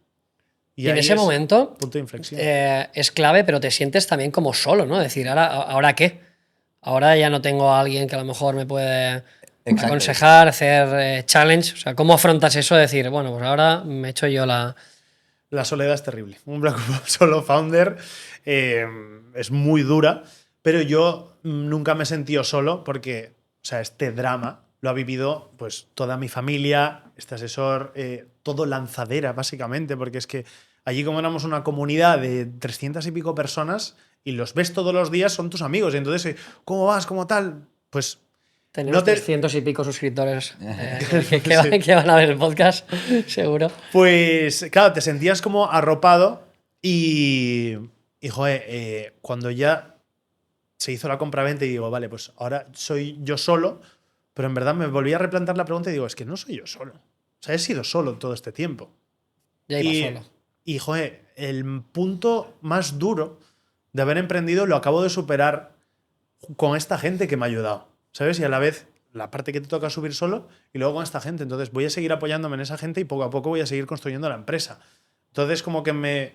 Y en ahí ese es momento punto de inflexión. es clave, pero te sientes también como solo, ¿no? Decir, ¿ahora qué? Ahora ya no tengo a alguien que a lo mejor me puede Exacto. aconsejar, hacer challenge. O sea, ¿cómo afrontas eso de decir, bueno, pues ahora me echo yo la... La soledad es terrible. Un Black Ops solo founder es muy dura, pero yo nunca me he sentido solo porque, o sea, este drama lo ha vivido pues toda mi familia, este asesor, todo lanzadera básicamente, porque es que allí como éramos una comunidad de 300 y pico personas y los ves todos los días, son tus amigos. Y entonces, ¿cómo vas? ¿Cómo tal? Pues Tenemos no te- 300 y pico suscriptores que van a ver el podcast, seguro. Pues claro, te sentías como arropado y joder, cuando ya se hizo la compraventa y digo, vale, pues ahora soy yo solo, pero en verdad me volví a replantear la pregunta y digo, es que no soy yo solo. O sea, he sido solo todo este tiempo. Ya iba Y, solo. y joder, el punto más duro de haber emprendido lo acabo de superar con esta gente que me ha ayudado, ¿sabes? Y a la vez la parte que te toca subir solo y luego con esta gente. Entonces voy a seguir apoyándome en esa gente y poco a poco voy a seguir construyendo la empresa. Entonces como que me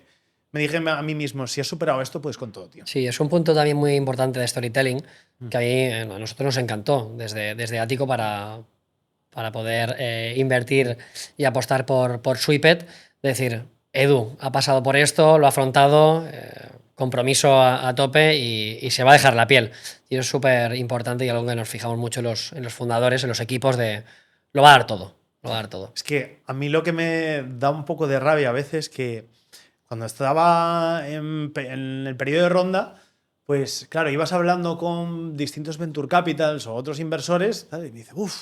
dije a mí mismo, si has superado esto, pues con todo, tío. Sí, es un punto también muy importante de storytelling que a mí, a nosotros nos encantó desde Ático para poder invertir y apostar por Sweepet. Decir, Edu ha pasado por esto, lo ha afrontado, compromiso a tope y se va a dejar la piel. Y eso es súper importante y algo que nos fijamos mucho en los fundadores, en los equipos de lo va a dar todo, lo va a dar todo. Es que a mí lo que me da un poco de rabia a veces que cuando estaba en el periodo de ronda, pues claro, ibas hablando con distintos venture capitals o otros inversores tal, y me dice, uff,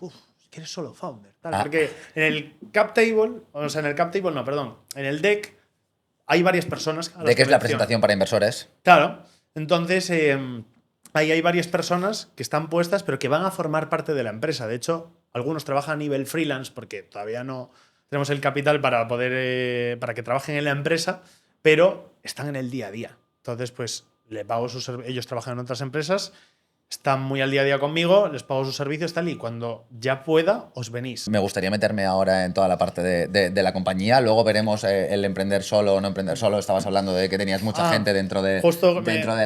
es que eres solo founder. Tal, Ah. Porque en el cap table, o sea, en el cap table no, perdón, en el deck hay varias personas. a las ¿De qué es la menciono. presentación para inversores? Claro. Entonces, ahí hay varias personas que están puestas, pero que van a formar parte de la empresa. De hecho, algunos trabajan a nivel freelance porque todavía no tenemos el capital para poder para que trabajen en la empresa, pero están en el día a día. Entonces, pues le pago ellos trabajan en otras empresas, están muy al día a día conmigo, les pago sus servicios tal y cuando ya pueda os venís. Me gustaría meterme ahora en toda la parte de la compañía. Luego veremos el emprender solo o no emprender solo. Estabas hablando de que tenías mucha gente dentro de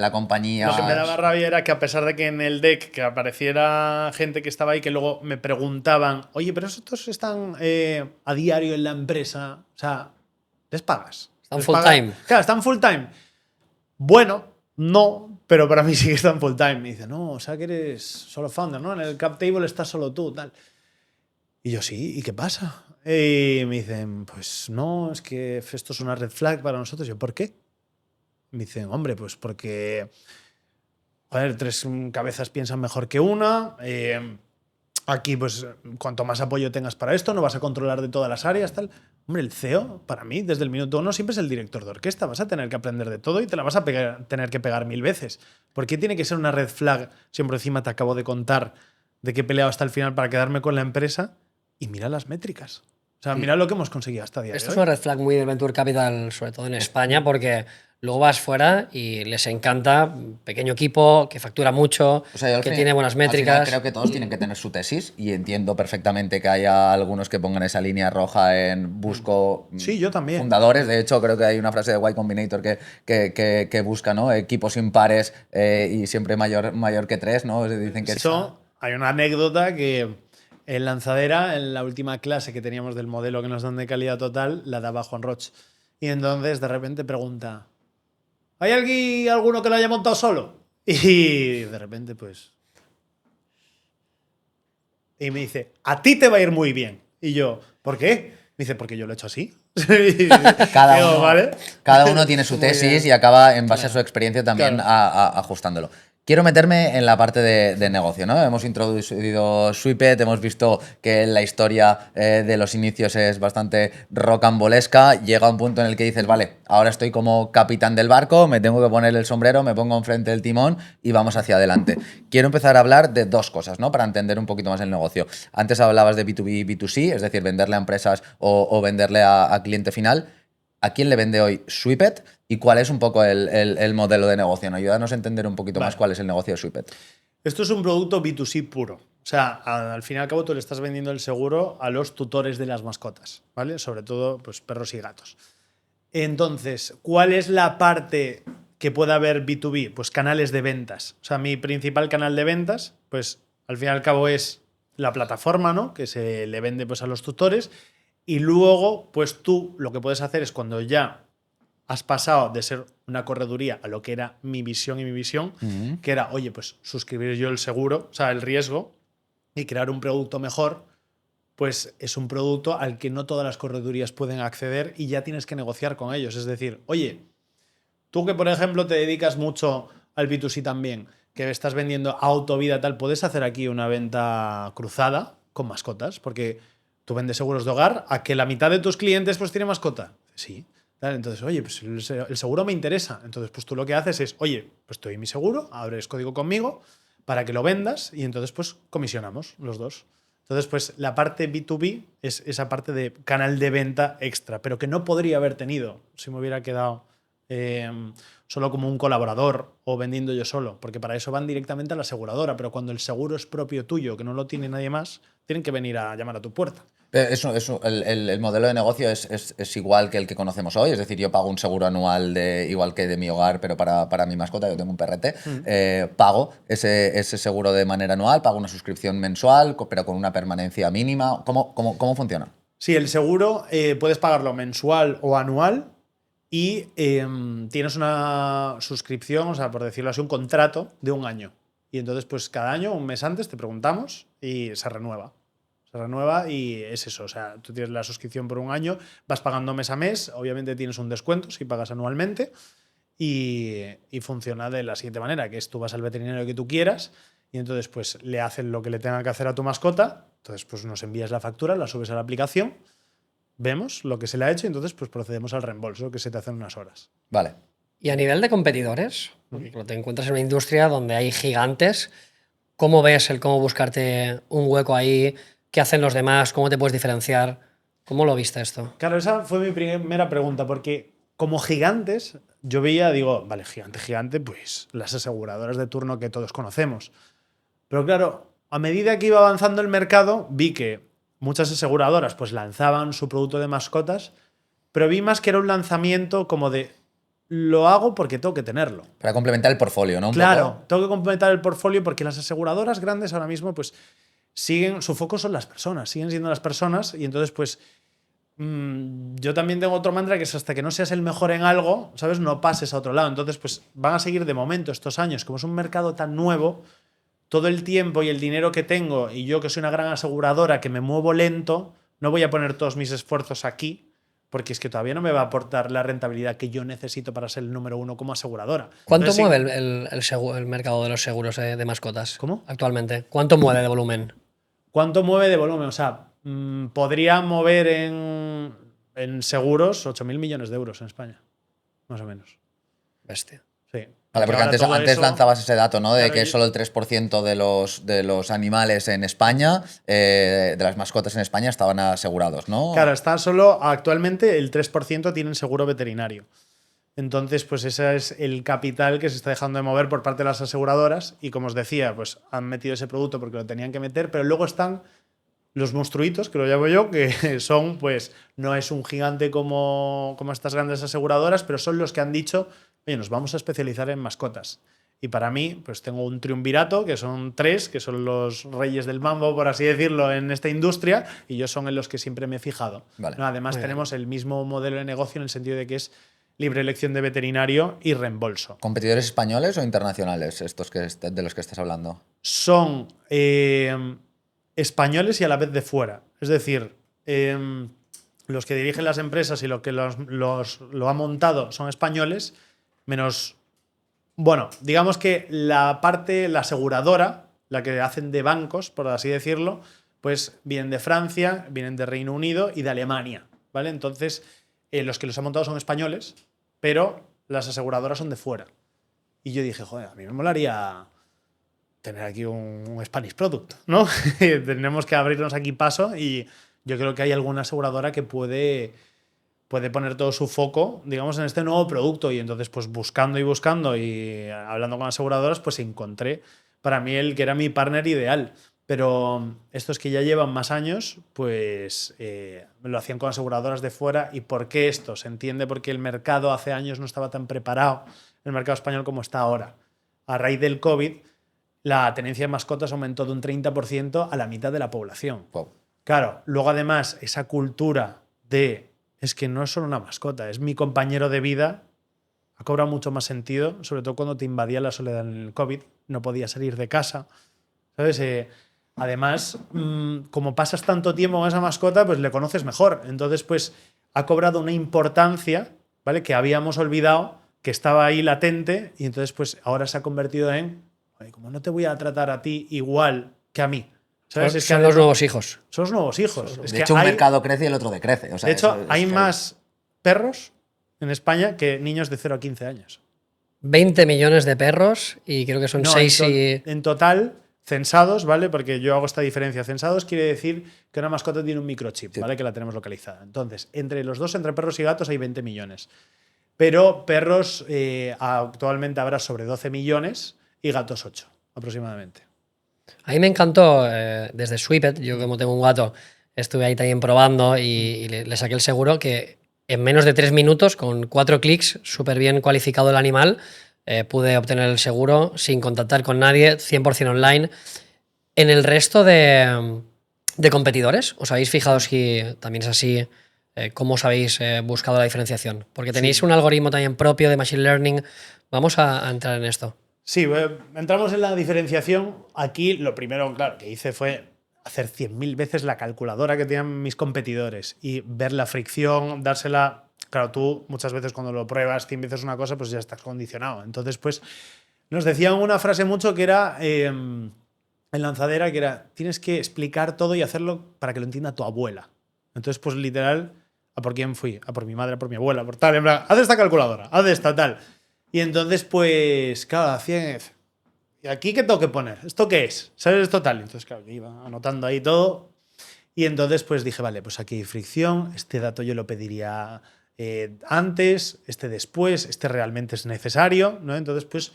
la compañía. Lo que me daba rabia era que a pesar de que en el deck que apareciera gente que estaba ahí que luego me preguntaban, oye, pero estos están a diario en la empresa, o sea, ¿les pagas? Están ¿Les full pagas? time. Claro, están full time. Bueno, no, pero para mí sí que están full time. Me dice, no, o sea que eres solo founder, ¿no? En el cap table estás solo tú, tal. Y yo, sí, ¿y qué pasa? Y me dicen, pues no, es que esto es una red flag para nosotros. Yo, ¿por qué? Me dicen, hombre, pues porque, joder, tres cabezas piensan mejor que una. Aquí, pues, cuanto más apoyo tengas para esto, no vas a controlar de todas las áreas, tal. Hombre, el CEO, para mí, desde el minuto uno, siempre es el director de orquesta. Vas a tener que aprender de todo y te la vas a tener que pegar 1000 veces. ¿Por qué tiene que ser una red flag si por encima te acabo de contar de que he peleado hasta el final para quedarme con la empresa? Y mira las métricas. O sea, mira lo que hemos conseguido hasta el día Esto de es hoy. una red flag muy del Venture Capital, sobre todo en España, porque luego vas fuera y les encanta pequeño equipo, que factura mucho, O sea, yo al que fin- tiene buenas al final métricas. creo que todos tienen que tener su tesis y entiendo perfectamente que haya algunos que pongan esa línea roja en busco Sí, yo también. fundadores. De hecho, creo que hay una frase de Y Combinator que busca, ¿no? Equipos impares y siempre mayor que 3, ¿no? Dicen que Eso, hay una anécdota que en Lanzadera, en la última clase que teníamos del modelo que nos dan de calidad total, la daba Juan Roch. Y entonces de repente pregunta, ¿hay alguno que lo haya montado solo? Y de repente, pues... Y me dice, a ti te va a ir muy bien. Y yo, ¿por qué? Me dice, porque yo lo he hecho así. Cada, Digo, ¿vale? cada uno tiene su Muy tesis bien. y acaba en base a Claro. su experiencia también Claro. ajustándolo. Quiero meterme en la parte de negocio, ¿no? Hemos introducido Sweepet, hemos visto que la historia de los inicios es bastante rocambolesca. Llega un punto en el que dices, vale, ahora estoy como capitán del barco, me tengo que poner el sombrero, me pongo enfrente del timón y vamos hacia adelante. Quiero empezar a hablar de dos cosas, ¿no? Para entender un poquito más el negocio. Antes hablabas de B2B, B2C, es decir, venderle a empresas o venderle a cliente final. ¿A quién le vende hoy Sweepet y cuál es un poco el modelo de negocio? ¿No? Ayúdanos a entender un poquito más Vale. cuál es el negocio de Sweepet. Esto es un producto B2C puro. O sea, al fin y al cabo tú le estás vendiendo el seguro a los tutores de las mascotas, ¿vale? Sobre todo, pues perros y gatos. Entonces, ¿cuál es la parte que pueda haber B2B? Pues canales de ventas. O sea, mi principal canal de ventas, pues al fin y al cabo es la plataforma, ¿no? Que se le vende pues a los tutores. Y luego, pues tú lo que puedes hacer es cuando ya has pasado de ser una correduría a lo que era mi visión y mi visión, que era, oye, pues suscribir yo el seguro, o sea, el riesgo, y crear un producto mejor, pues es un producto al que no todas las corredurías pueden acceder y ya tienes que negociar con ellos. Es decir, oye, tú que por ejemplo te dedicas mucho al B2C también, que estás vendiendo auto, vida, tal, puedes hacer aquí una venta cruzada con mascotas, porque tú vendes seguros de hogar, a que la mitad de tus clientes pues tiene mascota. Sí. Tal, entonces, oye, pues el seguro me interesa. Entonces, pues tú lo que haces es, oye, pues te doy mi seguro, abres código conmigo para que lo vendas y entonces pues comisionamos los dos. Entonces, pues la parte B2B es esa parte de canal de venta extra, pero que no podría haber tenido si me hubiera quedado solo como un colaborador o vendiendo yo solo, porque para eso van directamente a la aseguradora, pero cuando el seguro es propio tuyo, que no lo tiene nadie más, tienen que venir a llamar a tu puerta. El modelo de negocio es igual que el que conocemos hoy, es decir, yo pago un seguro anual igual que de mi hogar, pero para mi mascota, yo tengo un perrete, pago ese seguro de manera anual, pago una suscripción mensual, pero con una permanencia mínima. ¿Cómo funciona? Sí, el seguro puedes pagarlo mensual o anual y tienes una suscripción, o sea, por decirlo así, un contrato de un año. Y entonces, pues cada año, un mes antes, te preguntamos y se renueva. Se renueva y es eso. O sea, tú tienes la suscripción por un año, vas pagando mes a mes, obviamente tienes un descuento si pagas anualmente y funciona de la siguiente manera, que es tú vas al veterinario que tú quieras y entonces pues le hacen lo que le tenga que hacer a tu mascota, entonces pues nos envías la factura, la subes a la aplicación, vemos lo que se le ha hecho y entonces pues procedemos al reembolso que se te hace en unas horas. Vale. Y a nivel de competidores, te encuentras en una industria donde hay gigantes. ¿Cómo ves el cómo buscarte un hueco ahí? ¿Qué hacen los demás? ¿Cómo te puedes diferenciar? ¿Cómo lo viste esto? Claro, esa fue mi primera pregunta, porque como gigantes, yo veía, digo, vale, gigante, pues las aseguradoras de turno que todos conocemos. Pero claro, a medida que iba avanzando el mercado, vi que muchas aseguradoras pues lanzaban su producto de mascotas, pero vi más que era un lanzamiento como de lo hago porque tengo que tenerlo. Para complementar el portfolio, ¿no? Claro, tengo que complementar el portfolio porque las aseguradoras grandes ahora mismo pues siguen, su foco son las personas, siguen siendo las personas y entonces pues yo también tengo otro mantra que es hasta que no seas el mejor en algo, ¿sabes? No pases a otro lado. Entonces pues van a seguir de momento estos años, como es un mercado tan nuevo, todo el tiempo y el dinero que tengo y yo que soy una gran aseguradora que me muevo lento, no voy a poner todos mis esfuerzos aquí porque es que todavía no me va a aportar la rentabilidad que yo necesito para ser el número uno como aseguradora. ¿Cuánto Entonces, mueve el mercado de los seguros de mascotas? ¿Cómo? Actualmente. ¿Cuánto mueve de volumen? ¿Cuánto mueve de volumen? O sea, podría mover en seguros 8.000 millones de euros en España, más o menos. Bestia. Sí. Vale, porque Ahora todo antes eso- lanzabas ese dato, ¿no? De Claro, que solo el 3% de los animales en España, de las mascotas en España, estaban asegurados, ¿no? Claro, está solo actualmente el 3% tienen seguro veterinario. Entonces, pues ese es el capital que se está dejando de mover por parte de las aseguradoras y como os decía, pues han metido ese producto porque lo tenían que meter, pero luego están los monstruitos, que lo llamo yo, que son, pues, no es un gigante como estas grandes aseguradoras, pero son los que han dicho, oye, nos vamos a especializar en mascotas. Y para mí, pues tengo un triunvirato, que son 3, que son los reyes del mambo, por así decirlo, en esta industria, y yo son en los que siempre me he fijado. Vale. No, además, Muy bien. tenemos el mismo modelo de negocio en el sentido de que es libre elección de veterinario y reembolso. ¿Competidores españoles o internacionales estos de los que estás hablando? Son españoles y a la vez de fuera. Es decir, los que dirigen las empresas y lo que lo ha montado son españoles, menos... Bueno, digamos que la aseguradora, la que hacen de bancos, por así decirlo, pues vienen de Francia, vienen de Reino Unido y de Alemania, ¿vale? Entonces, los que los han montado son españoles, pero las aseguradoras son de fuera. Y yo dije, joder, a mí me molaría tener aquí un Spanish product, ¿no? Tenemos que abrirnos aquí paso y yo creo que hay alguna aseguradora que puede poner todo su foco, digamos, en este nuevo producto. Y entonces, pues buscando y hablando con aseguradoras, pues encontré para mí el que era mi partner ideal. Pero estos que ya llevan más años, pues lo hacían con aseguradoras de fuera. ¿Y por qué esto? Se entiende porque el mercado hace años no estaba tan preparado, el mercado español, como está ahora. A raíz del COVID, la tenencia de mascotas aumentó de un 30% a la mitad de la población. Wow. Claro, luego además esa cultura de es que no es solo una mascota, es mi compañero de vida, ha cobrado mucho más sentido, sobre todo cuando te invadía la soledad en el COVID, no podías salir de casa, ¿sabes? Además, como pasas tanto tiempo con esa mascota, pues le conoces mejor. Entonces, pues ha cobrado una importancia, ¿vale? Que habíamos olvidado, que estaba ahí latente, y entonces, pues ahora se ha convertido en, como no te voy a tratar a ti igual que a mí. ¿Sabes? Es que son los nuevos hijos. Son los nuevos hijos. De hecho, un mercado crece y el otro decrece. O sea, de hecho, hay más perros en España que niños de 0 a 15 años. 20 millones de perros y creo que son 6 y... En total, censados, ¿vale? Porque yo hago esta diferencia. Censados quiere decir que una mascota tiene un microchip, ¿vale? Que la tenemos localizada. Entonces, entre los dos, entre perros y gatos, hay 20 millones. Pero perros actualmente habrá sobre 12 millones y gatos 8, aproximadamente. A mí me encantó desde Sweepet, yo como tengo un gato, estuve ahí también probando y le saqué el seguro que en menos de 3 minutos, con 4 clics, súper bien cualificado el animal, pude obtener el seguro sin contactar con nadie, 100% online. En el resto de competidores, ¿os habéis fijado si también es así? ¿Cómo os habéis buscado la diferenciación? Porque tenéis un algoritmo también propio de Machine Learning. Vamos a entrar en esto. Sí, entramos en la diferenciación. Aquí lo primero, claro, que hice fue hacer 100.000 veces la calculadora que tenían mis competidores y ver la fricción, dársela... Claro, tú muchas veces cuando lo pruebas 100 veces una cosa, pues ya estás condicionado. Entonces, pues nos decían una frase mucho que era en Lanzadera, que era, tienes que explicar todo y hacerlo para que lo entienda tu abuela. Entonces, pues literal, ¿a por quién fui? A por mi madre, a por mi abuela, por tal. En plan, haz esta calculadora, haz esta, tal. Y entonces, pues, claro, hacían... ¿Y aquí qué tengo que poner? ¿Esto qué es? ¿Sabes? Esto tal. Entonces, claro, yo iba anotando ahí todo. Y entonces, pues dije, vale, pues aquí hay fricción. Este dato yo lo pediría antes, este después, este realmente es necesario, ¿no? Entonces, pues,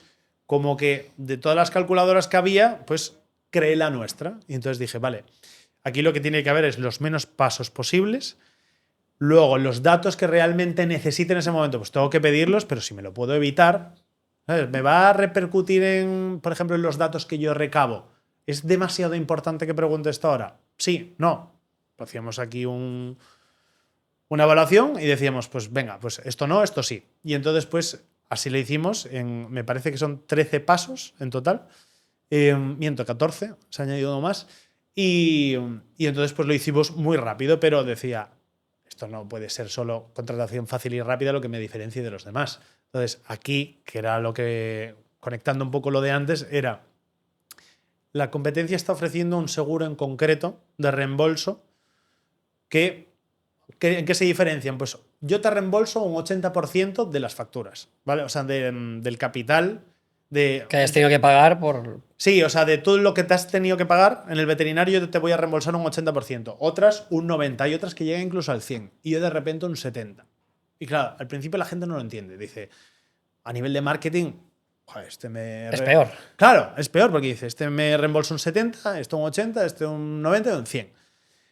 como que de todas las calculadoras que había, pues creé la nuestra. Y entonces dije, vale, aquí lo que tiene que haber es los menos pasos posibles. Luego, los datos que realmente necesite en ese momento, pues tengo que pedirlos, pero si me lo puedo evitar, ¿sabes? ¿Me va a repercutir en, por ejemplo, en los datos que yo recabo? ¿Es demasiado importante que pregunte esto ahora? Sí, no. Hacíamos aquí una evaluación y decíamos, pues venga, pues esto no, esto sí. Y entonces, pues así lo hicimos. Me parece que son 13 pasos en total. Miento, 14, se ha añadido uno más. Y entonces, pues lo hicimos muy rápido, pero decía... Esto no puede ser solo contratación fácil y rápida lo que me diferencie de los demás. Entonces, aquí, que era lo que, conectando un poco lo de antes, era la competencia está ofreciendo un seguro en concreto de reembolso ¿en qué se diferencian? Pues yo te reembolso un 80% de las facturas, ¿vale? O sea, del capital que hayas tenido que pagar por... Sí, o sea, de todo lo que te has tenido que pagar en el veterinario yo te voy a reembolsar un 80%, otras un 90% y otras que llegan incluso al 100% y yo de repente un 70%. Y claro, al principio la gente no lo entiende. Dice, a nivel de marketing, joder, es peor. Claro, es peor porque dice, este me reembolsa un 70%, este un 80%, este un 90% y un 100%.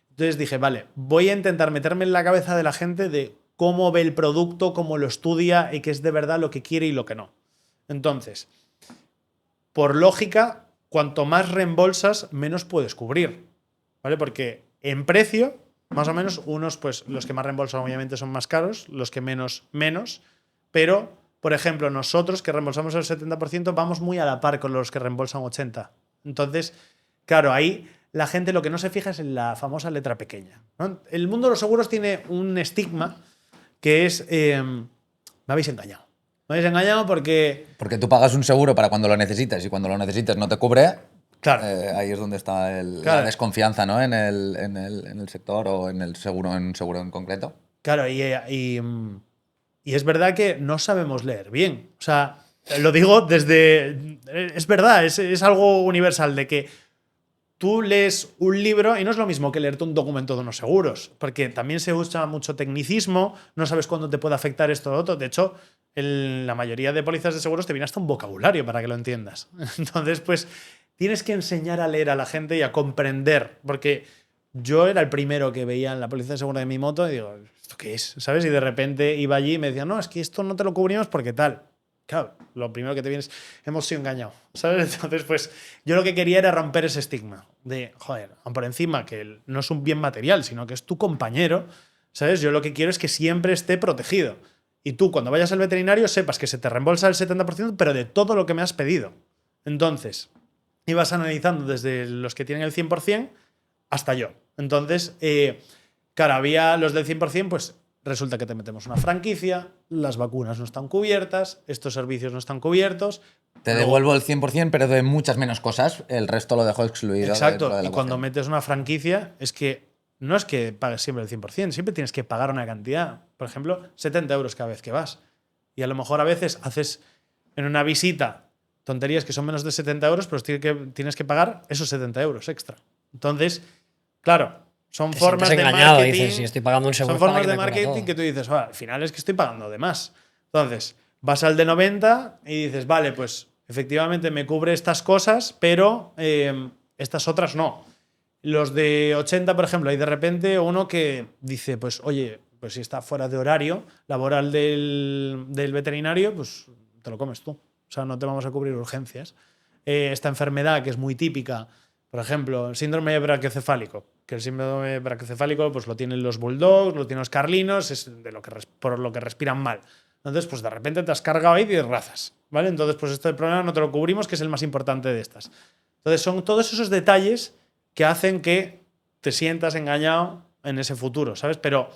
Entonces dije, vale, voy a intentar meterme en la cabeza de la gente de cómo ve el producto, cómo lo estudia y qué es de verdad lo que quiere y lo que no. Entonces... Por lógica, cuanto más reembolsas, menos puedes cubrir, ¿vale? Porque en precio, más o menos, unos, pues los que más reembolsan obviamente son más caros, los que menos, pero, por ejemplo, nosotros que reembolsamos el 70% vamos muy a la par con los que reembolsan 80%. Entonces, claro, ahí la gente lo que no se fija es en la famosa letra pequeña, ¿no? El mundo de los seguros tiene un estigma que es, me habéis engañado. Me habéis engañado porque... Porque tú pagas un seguro para cuando lo necesites y cuando lo necesites no te cubre. Claro. Ahí es donde está Claro. la desconfianza, ¿no? En el sector o en el seguro, en un seguro en concreto. Claro, y es verdad que no sabemos leer bien. O sea, lo digo desde... Es verdad, es algo universal de que tú lees un libro y no es lo mismo que leerte un documento de unos seguros, porque también se usa mucho tecnicismo, no sabes cuándo te puede afectar esto o otro. De hecho, en la mayoría de pólizas de seguros te viene hasta un vocabulario para que lo entiendas. Entonces, pues tienes que enseñar a leer a la gente y a comprender, porque yo era el primero que veía en la póliza de seguro de mi moto y digo, ¿esto qué es? ¿Sabes? Y de repente iba allí y me decían, no, es que esto no te lo cubrimos porque tal. Claro, lo primero que te viene es, hemos sido engañados, ¿sabes? Entonces, pues yo lo que quería era romper ese estigma de, joder, por encima que no es un bien material, sino que es tu compañero, ¿sabes? Yo lo que quiero es que siempre esté protegido. Y tú, cuando vayas al veterinario, sepas que se te reembolsa el 70%, pero de todo lo que me has pedido. Entonces, ibas analizando desde los que tienen el 100% hasta yo. Entonces, claro, había los del 100%, pues resulta que te metemos una franquicia, las vacunas no están cubiertas, estos servicios no están cubiertos. Te devuelvo el 100%, pero de muchas menos cosas. El resto lo dejo excluido. Exacto. De la Y cuando ecuación. metes una franquicia, es que no es que pagues siempre el 100%, siempre tienes que pagar una cantidad. Por ejemplo, 70 euros cada vez que vas. Y a lo mejor a veces haces en una visita tonterías que son menos de 70 euros, pero tienes que pagar esos 70 euros extra. Entonces, claro, son Te formas de sientes engañado, marketing. dices, si estoy pagando un seguro Son formas para que de me cubra marketing todo. que tú dices, al final es que estoy pagando de más. Entonces, vas al de 90 y dices, vale, pues efectivamente me cubre estas cosas, pero estas otras no. Los de 80, por ejemplo, hay de repente uno que dice, pues oye, pues si está fuera de horario laboral del veterinario, pues te lo comes tú. O sea, no te vamos a cubrir urgencias. Esta enfermedad que es muy típica, por ejemplo, el síndrome brachiocefálico, que el síndrome brachiocefálico pues lo tienen los bulldogs, lo tienen los carlinos, es de lo que por lo que respiran mal. Entonces, pues de repente te has cargado ahí 10 razas, ¿vale? Entonces, pues este problema no te lo cubrimos, que es el más importante de estas. Entonces, son todos esos detalles que hacen que te sientas engañado en ese futuro, ¿sabes? Pero,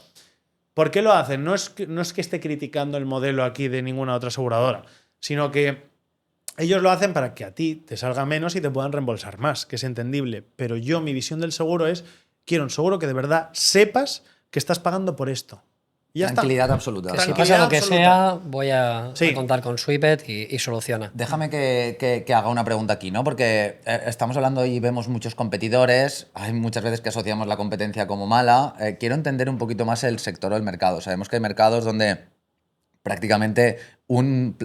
¿por qué lo hacen? No es que esté criticando el modelo aquí de ninguna otra aseguradora, sino que ellos lo hacen para que a ti te salga menos y te puedan reembolsar más, que es entendible. Pero yo, mi visión del seguro es, quiero un seguro que de verdad sepas que estás pagando por esto. Y ya Tranquilidad está. absoluta. Que si Tranquilidad pasa lo que absoluta. sea, voy a Sí. contar con Sweepet y soluciona. Déjame que haga una pregunta aquí, ¿no? Porque estamos hablando y vemos muchos competidores, hay muchas veces que asociamos la competencia como mala. Quiero entender un poquito más el sector o el mercado. Sabemos que hay mercados donde prácticamente un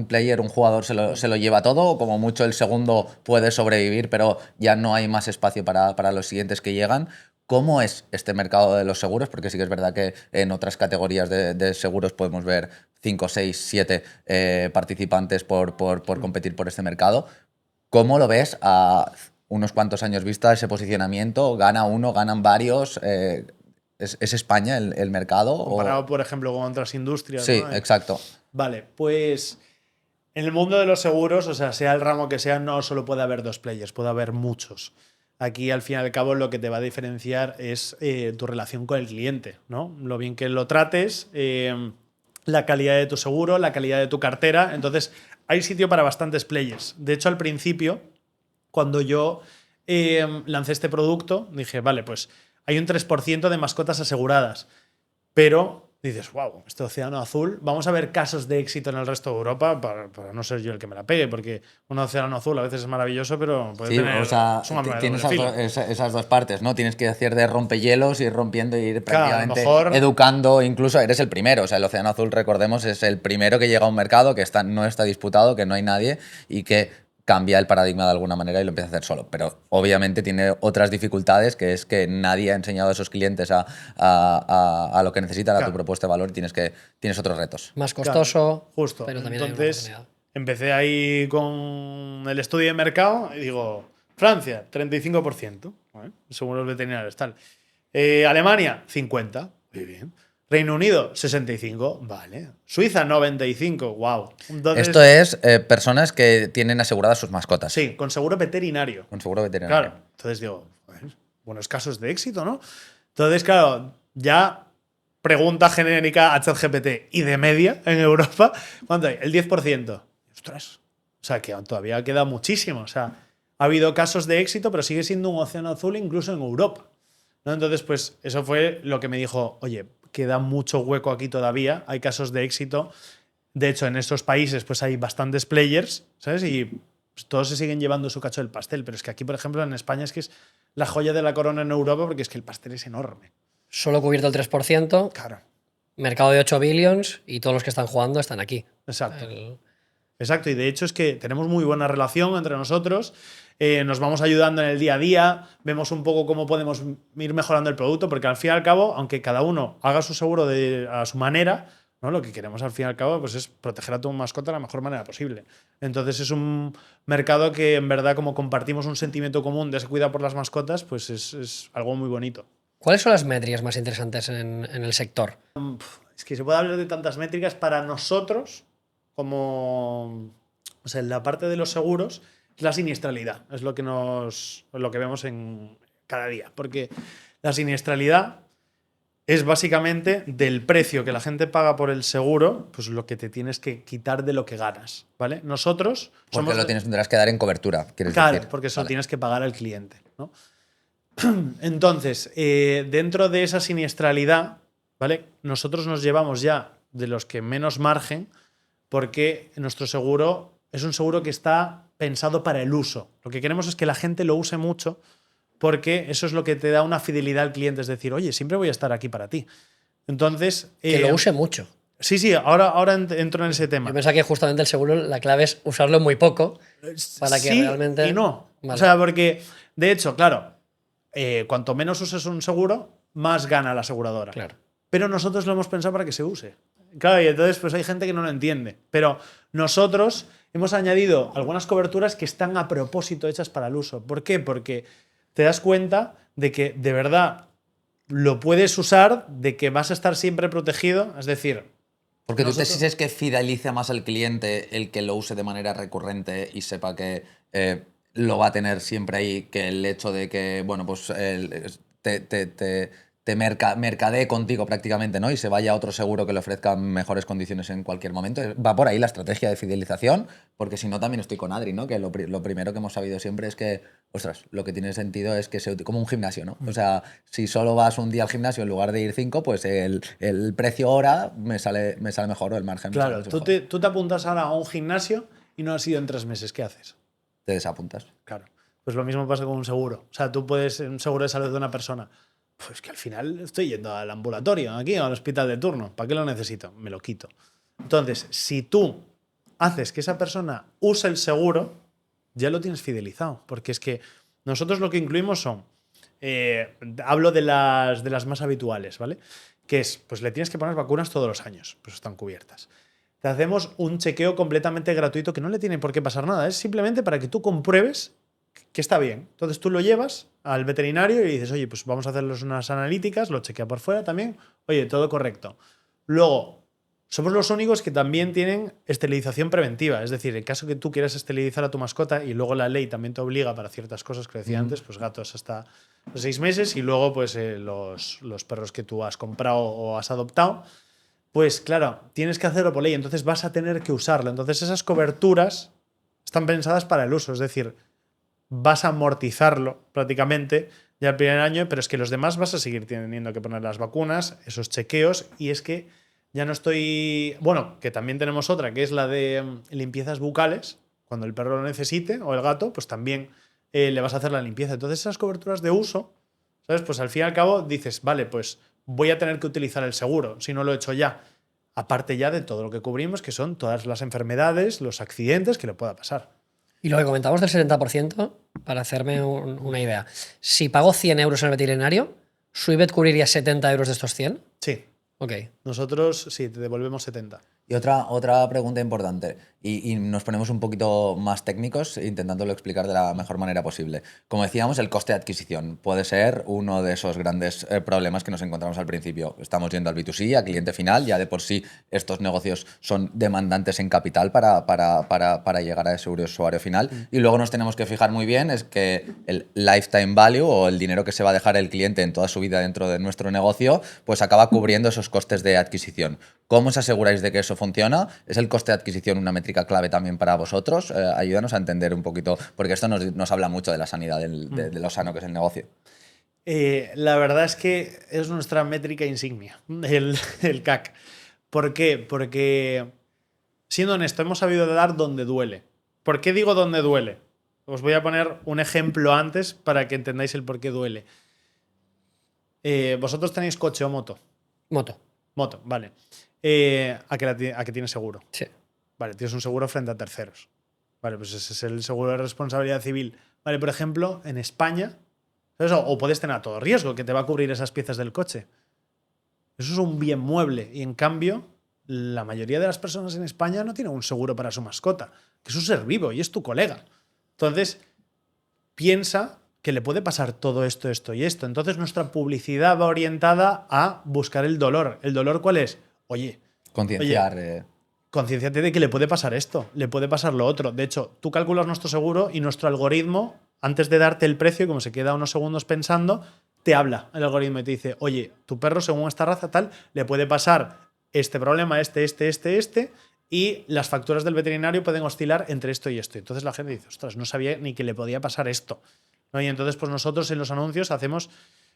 player, un jugador se lo lleva todo, o como mucho el segundo puede sobrevivir, pero ya no hay más espacio para los siguientes que llegan. ¿Cómo es este mercado de los seguros? Porque sí que es verdad que en otras categorías de seguros podemos ver 5, 6, 7 participantes por competir por este mercado. ¿Cómo lo ves a unos cuantos años vista ese posicionamiento? ¿Gana uno, ganan varios? ¿Es España el mercado? Comparado, por ejemplo, con otras industrias. Sí, ¿no? exacto. Vale, pues en el mundo de los seguros, o sea, sea el ramo que sea, no solo puede haber dos players, puede haber muchos. Aquí, al fin y al cabo, lo que te va a diferenciar es tu relación con el cliente, ¿no? Lo bien que lo trates, la calidad de tu seguro, la calidad de tu cartera. Entonces, hay sitio para bastantes players. De hecho, al principio, cuando yo lancé este producto, dije, vale, pues hay un 3% de mascotas aseguradas. Pero dices, wow, este océano azul. Vamos a ver casos de éxito en el resto de Europa para no ser yo el que me la pegue, porque un océano azul a veces es maravilloso, pero puede Sí, tener o sea, es un arma de tienes doble filo. esas dos partes, ¿no? Tienes que hacer de rompehielos, ir rompiendo y ir Claro, a lo prácticamente mejor- educando, incluso eres el primero. O sea, el Océano Azul, recordemos, es el primero que llega a un mercado que no está disputado, que no hay nadie y que cambia el paradigma de alguna manera y lo empieza a hacer solo. Pero obviamente tiene otras dificultades, que es que nadie ha enseñado a esos clientes a lo que necesitan, a tu Claro. propuesta de valor, y tienes otros retos. Más Claro, costoso, justo. pero también hay una Entonces, oportunidad. empecé ahí con el estudio de mercado y digo, Francia, 35%, ¿vale? Según los veterinarios, tal. Alemania, 50%. Muy bien. Reino Unido, 65, vale. Suiza, 95, wow. Entonces, Esto es personas que tienen aseguradas sus mascotas. sí, con seguro veterinario. Con seguro veterinario. Claro. Entonces digo, joder, buenos casos de éxito, ¿no? Entonces, claro, ya pregunta genérica a ChatGPT y de media en Europa, ¿cuánto hay? El 10%. Ostras. O sea, que todavía queda muchísimo. O sea, ha habido casos de éxito, pero sigue siendo un océano azul incluso en Europa, ¿no? Entonces, pues eso fue lo que me dijo, oye, queda mucho hueco aquí todavía, hay casos de éxito. De hecho, en estos países pues hay bastantes players, ¿sabes? Y pues, todos se siguen llevando su cacho del pastel. Pero es que aquí, por ejemplo, en España es que es la joya de la corona en Europa porque es que el pastel es enorme. Solo cubierto el 3%, Claro. mercado de 8 billions y todos los que están jugando están aquí. Exacto. Exacto, y de hecho es que tenemos muy buena relación entre nosotros, nos vamos ayudando en el día a día, vemos un poco cómo podemos ir mejorando el producto, porque al fin y al cabo, aunque cada uno haga su seguro a su manera, ¿no? Lo que queremos al fin y al cabo pues, es proteger a tu mascota de la mejor manera posible. Entonces es un mercado que en verdad como compartimos un sentimiento común de ese cuidado por las mascotas, pues es algo muy bonito. ¿Cuáles son las métricas más interesantes en el sector? Es que se puede hablar de tantas métricas para nosotros como, o sea, en la parte de los seguros, la siniestralidad es lo que vemos en cada día. Porque la siniestralidad es básicamente del precio que la gente paga por el seguro, pues lo que te tienes que quitar de lo que ganas, ¿vale? Nosotros Porque lo tendrás que dar en cobertura, quieres claro, decir. porque eso Vale. tienes que pagar al cliente, ¿no? Entonces, dentro de esa siniestralidad, ¿vale? Nosotros nos llevamos ya de los que menos margen, porque nuestro seguro es un seguro que está pensado para el uso. Lo que queremos es que la gente lo use mucho, porque eso es lo que te da una fidelidad al cliente, es decir, oye, siempre voy a estar aquí para ti. Entonces. Que lo use mucho. Sí, ahora entro en ese tema. Yo pensaba que justamente el seguro, la clave es usarlo muy poco para que sí realmente. y no. Vale. O sea, porque, de hecho, claro, cuanto menos uses un seguro, más gana la aseguradora. Claro. Pero nosotros lo hemos pensado para que se use. Claro, y entonces pues hay gente que no lo entiende. Pero nosotros hemos añadido algunas coberturas que están a propósito hechas para el uso. ¿Por qué? Porque te das cuenta de que de verdad lo puedes usar, de que vas a estar siempre protegido. Es decir, Porque tu tesis es que fidelice más al cliente el que lo use de manera recurrente y sepa que lo va a tener siempre ahí, que el hecho de que, bueno, pues te mercadee contigo prácticamente, ¿no? Y se vaya a otro seguro que le ofrezca mejores condiciones en cualquier momento. Va por ahí la estrategia de fidelización, porque si no también estoy con Adri, ¿no? Que lo primero que hemos sabido siempre es que, ostras, lo que tiene sentido es que sea como un gimnasio, ¿no? O sea, si solo vas un día al gimnasio en lugar de ir 5, pues el precio hora me sale mejor o el margen. claro, me sale tú mejor. te apuntas ahora a un gimnasio y no has ido en 3 meses. ¿Qué haces? Te desapuntas. Claro. Pues lo mismo pasa con un seguro. O sea, tú puedes, un seguro de salud de una persona. Pues que al final estoy yendo al ambulatorio, aquí, al hospital de turno. ¿Para qué lo necesito? Me lo quito. Entonces, si tú haces que esa persona use el seguro, ya lo tienes fidelizado. Porque es que nosotros lo que incluimos son. Hablo de las más habituales, ¿vale? Que es, pues le tienes que poner vacunas todos los años. Pues están cubiertas. Te hacemos un chequeo completamente gratuito que no le tiene por qué pasar nada. Es simplemente para que tú compruebes que está bien. Entonces tú lo llevas al veterinario y dices, oye, pues vamos a hacerles unas analíticas, lo chequea por fuera también. Oye, todo correcto. Luego, somos los únicos que también tienen esterilización preventiva. Es decir, en caso que tú quieras esterilizar a tu mascota y luego la ley también te obliga para ciertas cosas que decía antes, pues gatos hasta los 6 meses y luego pues los perros que tú has comprado o has adoptado. Pues claro, tienes que hacerlo por ley, entonces vas a tener que usarlo. Entonces esas coberturas están pensadas para el uso, es decir, vas a amortizarlo prácticamente ya el primer año, pero es que los demás vas a seguir teniendo que poner las vacunas, esos chequeos, y es que ya no estoy... Bueno, que también tenemos otra, que es la de limpiezas bucales, cuando el perro lo necesite, o el gato, pues también le vas a hacer la limpieza. Entonces esas coberturas de uso, ¿sabes? Pues al fin y al cabo dices, vale, pues voy a tener que utilizar el seguro, si no lo he hecho ya. Aparte ya de todo lo que cubrimos, que son todas las enfermedades, los accidentes que le pueda pasar. Y lo que comentamos del 70%, para hacerme una idea. Si pago 100 euros en el veterinario, ¿Suibet cubriría 70 euros de estos 100? Sí. Ok. Nosotros sí, te devolvemos 70. Y otra pregunta importante, y nos ponemos un poquito más técnicos intentándolo explicar de la mejor manera posible. Como decíamos, el coste de adquisición puede ser uno de esos grandes problemas que nos encontramos al principio. Estamos yendo al B2C, a cliente final, ya de por sí estos negocios son demandantes en capital para llegar a ese usuario final. Y luego nos tenemos que fijar muy bien es que el lifetime value o el dinero que se va a dejar el cliente en toda su vida dentro de nuestro negocio, pues acaba cubriendo esos costes de adquisición. ¿Cómo os aseguráis de que eso funciona? ¿Es el coste de adquisición una métrica clave también para vosotros? Ayúdanos a entender un poquito, porque esto nos habla mucho de la sanidad de lo sano que es el negocio. La verdad es que es nuestra métrica insignia, el CAC. ¿Por qué? Porque, siendo honesto, hemos sabido dar donde duele. ¿Por qué digo donde duele? Os voy a poner un ejemplo antes para que entendáis el por qué duele. ¿Vosotros tenéis coche o moto? Moto. Moto, vale. ¿A que tienes seguro? Sí. Vale, tienes un seguro frente a terceros. Vale, pues ese es el seguro de responsabilidad civil. Vale, por ejemplo, en España, ¿sabes? O puedes tener a todo riesgo que te va a cubrir esas piezas del coche. Eso es un bien mueble. Y en cambio, la mayoría de las personas en España no tienen un seguro para su mascota, que es un ser vivo y es tu colega. Entonces, piensa que le puede pasar todo esto, esto y esto. Entonces, nuestra publicidad va orientada a buscar el dolor. ¿El dolor cuál es? Oye, Concienciar. concienciate de que le puede pasar esto, le puede pasar lo otro. De hecho, tú calculas nuestro seguro y nuestro algoritmo, antes de darte el precio, como se queda unos segundos pensando, te habla el algoritmo y te dice, oye, tu perro según esta raza tal, le puede pasar este problema, este, y las facturas del veterinario pueden oscilar entre esto y esto. Entonces la gente dice, ostras, no sabía ni que le podía pasar esto, ¿no? Y entonces pues nosotros en los anuncios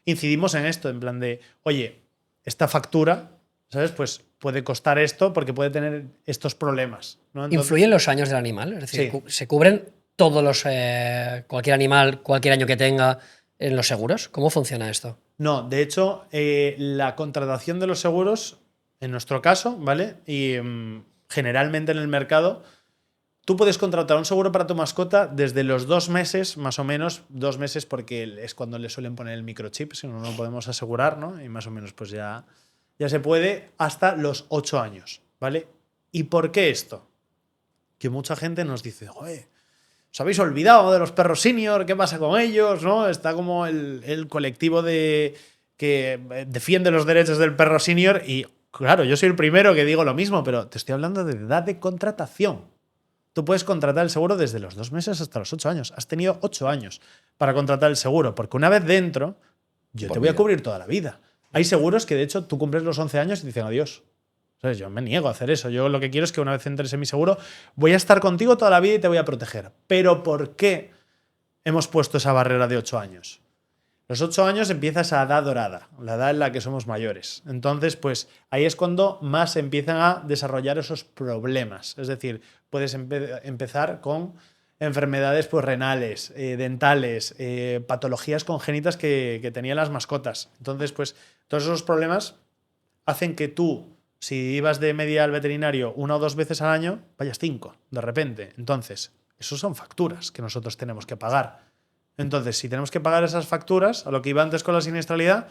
incidimos en esto, en plan de, oye, esta factura, ¿sabes? Pues puede costar esto porque puede tener estos problemas, ¿no? Entonces, ¿Influyen los años del animal? Es decir, Sí. ¿se cubren todos los cualquier animal, cualquier año que tenga en los seguros? ¿Cómo funciona esto? No, de hecho, la contratación de los seguros, en nuestro caso, ¿vale? Y generalmente en el mercado, tú puedes contratar un seguro para tu mascota desde los 2 meses, más o menos, 2 meses porque es cuando le suelen poner el microchip, si no, no lo podemos asegurar, ¿no? Y más o menos pues ya se puede, hasta los 8 años, ¿vale? ¿Y por qué esto? Que mucha gente nos dice, joder, os habéis olvidado de los perros senior, ¿qué pasa con ellos? ¿No? Está como el colectivo que defiende los derechos del perro senior y, claro, yo soy el primero que digo lo mismo, pero te estoy hablando de edad de contratación. Tú puedes contratar el seguro desde los 2 meses hasta los 8 años. Has tenido 8 años para contratar el seguro, porque una vez dentro, yo te voy a cubrir toda la vida. Hay seguros que, de hecho, tú cumples los 11 años y te dicen adiós. ¿Sabes? Yo me niego a hacer eso. Yo lo que quiero es que una vez entres en mi seguro, voy a estar contigo toda la vida y te voy a proteger. Pero ¿por qué hemos puesto esa barrera de 8 años? Los 8 años empieza esa edad dorada, la edad en la que somos mayores. Entonces, pues ahí es cuando más se empiezan a desarrollar esos problemas. Es decir, puedes empezar con enfermedades pues, renales, dentales, patologías congénitas que tenían las mascotas. Entonces, pues todos esos problemas hacen que tú, si ibas de media al veterinario 1 o 2 veces al año, vayas 5 de repente. Entonces, esos son facturas que nosotros tenemos que pagar. Entonces, si tenemos que pagar esas facturas, a lo que iba antes con la siniestralidad,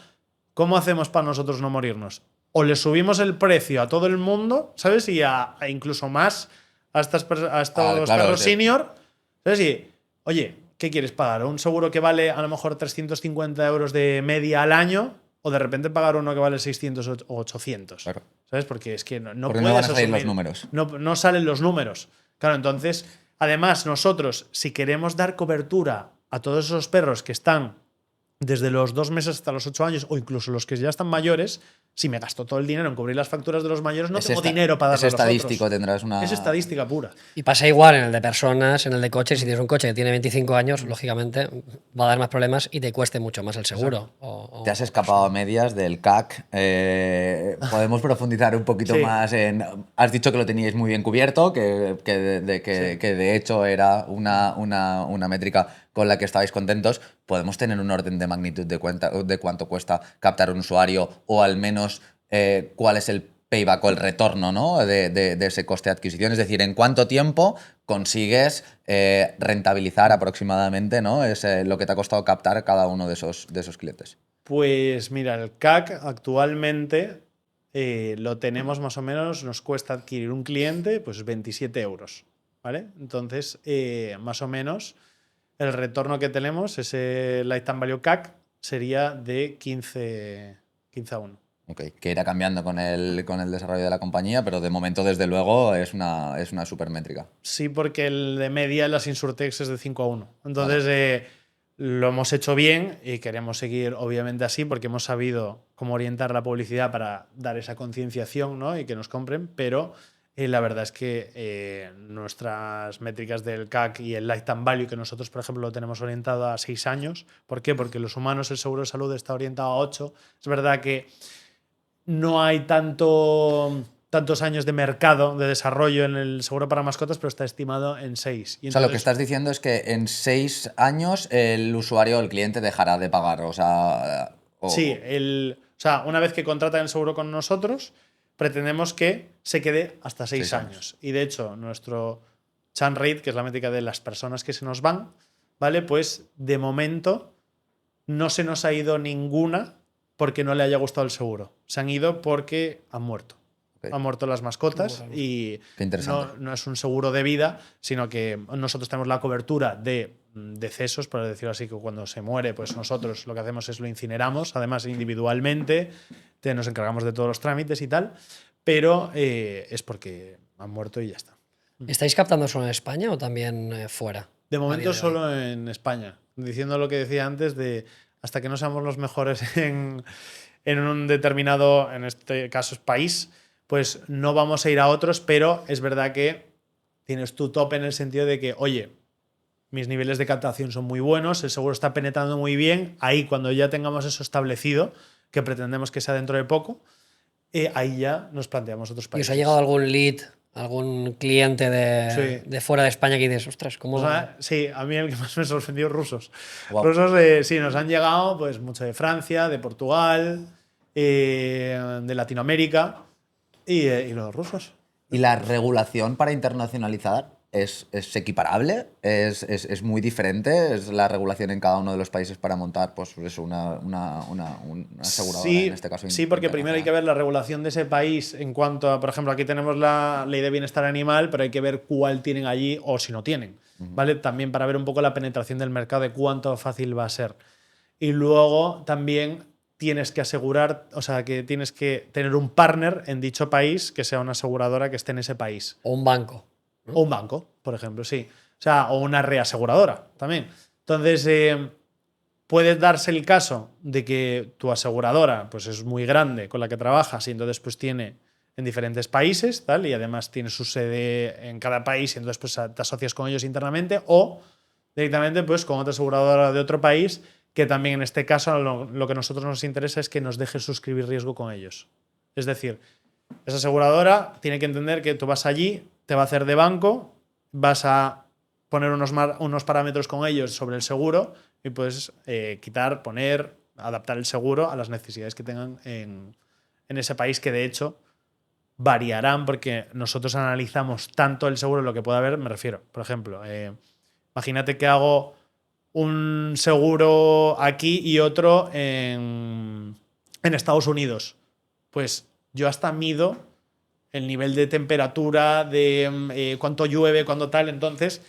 ¿cómo hacemos para nosotros no morirnos? O le subimos el precio a todo el mundo, ¿sabes? Y a incluso más a estos perros senior, ¿sabes? Y, oye, ¿qué quieres pagar? ¿Un seguro que vale a lo mejor 350 euros de media al año? O de repente pagar uno que vale 600 o 800. Claro. ¿Sabes? Porque es que no Porque puedes no van a salir asumir. los números. No salen los números. Claro, entonces, además, nosotros, si queremos dar cobertura a todos esos perros que están desde los 2 meses hasta los 8 años, o incluso los que ya están mayores, si me gasto todo el dinero en cubrir las facturas de los mayores, no tengo dinero para darle a los otros. Es estadístico, tendrás una... Es estadística pura. Y pasa igual en el de personas, en el de coches. Si tienes un coche que tiene 25 años, lógicamente va a dar más problemas y te cueste mucho más el seguro. Te has escapado a medias del CAC. Podemos profundizar un poquito más en... Has dicho que lo teníais muy bien cubierto, que de hecho era una métrica con la que estabais contentos. ¿Podemos tener un orden de magnitud de cuánto cuesta captar un usuario o al menos cuál es el payback o el retorno, ¿no? de ese coste de adquisición? Es decir, ¿en cuánto tiempo consigues rentabilizar aproximadamente, ¿no? Lo que te ha costado captar cada uno de esos clientes? Pues mira, el CAC actualmente lo tenemos más o menos, nos cuesta adquirir un cliente pues 27 euros, ¿vale? Entonces, más o menos, el retorno que tenemos, ese Lifetime Value CAC, sería de 15 a 1. Ok, que irá cambiando con el desarrollo de la compañía, pero de momento, desde luego, es una super métrica. Sí, porque el de media en las Insurtechs es de 5 a 1. Entonces, lo hemos hecho bien y queremos seguir, obviamente, así, porque hemos sabido cómo orientar la publicidad para dar esa concienciación, ¿no? Y que nos compren, pero la verdad es que nuestras métricas del CAC y el Lifetime Value, que nosotros, por ejemplo, lo tenemos orientado a 6 años. ¿Por qué? Porque los humanos, el seguro de salud está orientado a 8. Es verdad que no hay tantos años de mercado, de desarrollo en el seguro para mascotas, pero está estimado en 6. O sea, lo que estás diciendo es que en 6 años el usuario o el cliente dejará de pagar. O sea, Sí, una vez que contratan el seguro con nosotros, pretendemos que se quede hasta 6 años. Y de hecho, nuestro churn rate, que es la métrica de las personas que se nos van, ¿vale? Pues de momento no se nos ha ido ninguna porque no le haya gustado el seguro. Se han ido porque han muerto. Ok. Han muerto las mascotas y Qué interesante. no es un seguro de vida, sino que nosotros tenemos la cobertura de decesos, por decirlo así, que cuando se muere, pues nosotros lo que hacemos es lo incineramos, además individualmente, nos encargamos de todos los trámites y tal, pero es porque han muerto y ya está. ¿Estáis captando solo en España o también fuera? De A momento día de hoy. solo en España, diciendo lo que decía antes de hasta que no seamos los mejores en un determinado, en este caso es país, pues no vamos a ir a otros, pero es verdad que tienes tu tope en el sentido de que, oye, mis niveles de captación son muy buenos, el seguro está penetrando muy bien, ahí cuando ya tengamos eso establecido, que pretendemos que sea dentro de poco, ahí ya nos planteamos otros ¿Y países. os ha llegado algún lead, algún cliente Sí. de fuera de España que dices, ostras, ¿cómo? O sea, sí, a mí el que más me sorprendió rusos. Wow. Rusos, sí, nos han llegado pues mucho de Francia, de Portugal, de Latinoamérica y los rusos. ¿Y la regulación para internacionalizar es equiparable? ¿Es muy diferente? ¿Es la regulación en cada uno de los países para montar pues, eso, una aseguradora, Sí, en este caso? sí, porque primero hay que ver la regulación de ese país en cuanto a, por ejemplo, aquí tenemos la ley de bienestar animal, pero hay que ver cuál tienen allí o si no tienen, ¿vale? También para ver un poco la penetración del mercado de cuánto fácil va a ser. Y luego también tienes que asegurar, o sea, que tienes que tener un partner en dicho país que sea una aseguradora que esté en ese país. O un banco. ¿no? O un banco, por ejemplo, sí. O sea, o una reaseguradora también. Entonces, puede darse el caso de que tu aseguradora pues, es muy grande con la que trabajas y entonces pues tiene en diferentes países, tal, y además tiene su sede en cada país y entonces pues, te asocias con ellos internamente, o directamente pues, con otra aseguradora de otro país, que también en este caso lo que a nosotros nos interesa es que nos dejes suscribir riesgo con ellos. Es decir, esa aseguradora tiene que entender que tú vas allí, te va a hacer de banco, vas a poner unos parámetros con ellos sobre el seguro y puedes quitar, poner, adaptar el seguro a las necesidades que tengan en ese país, que de hecho variarán porque nosotros analizamos tanto el seguro, lo que pueda haber, me refiero. Por ejemplo, imagínate que hago un seguro aquí y otro en Estados Unidos. Pues yo hasta mido el nivel de temperatura, de cuánto llueve, cuánto tal. Entonces,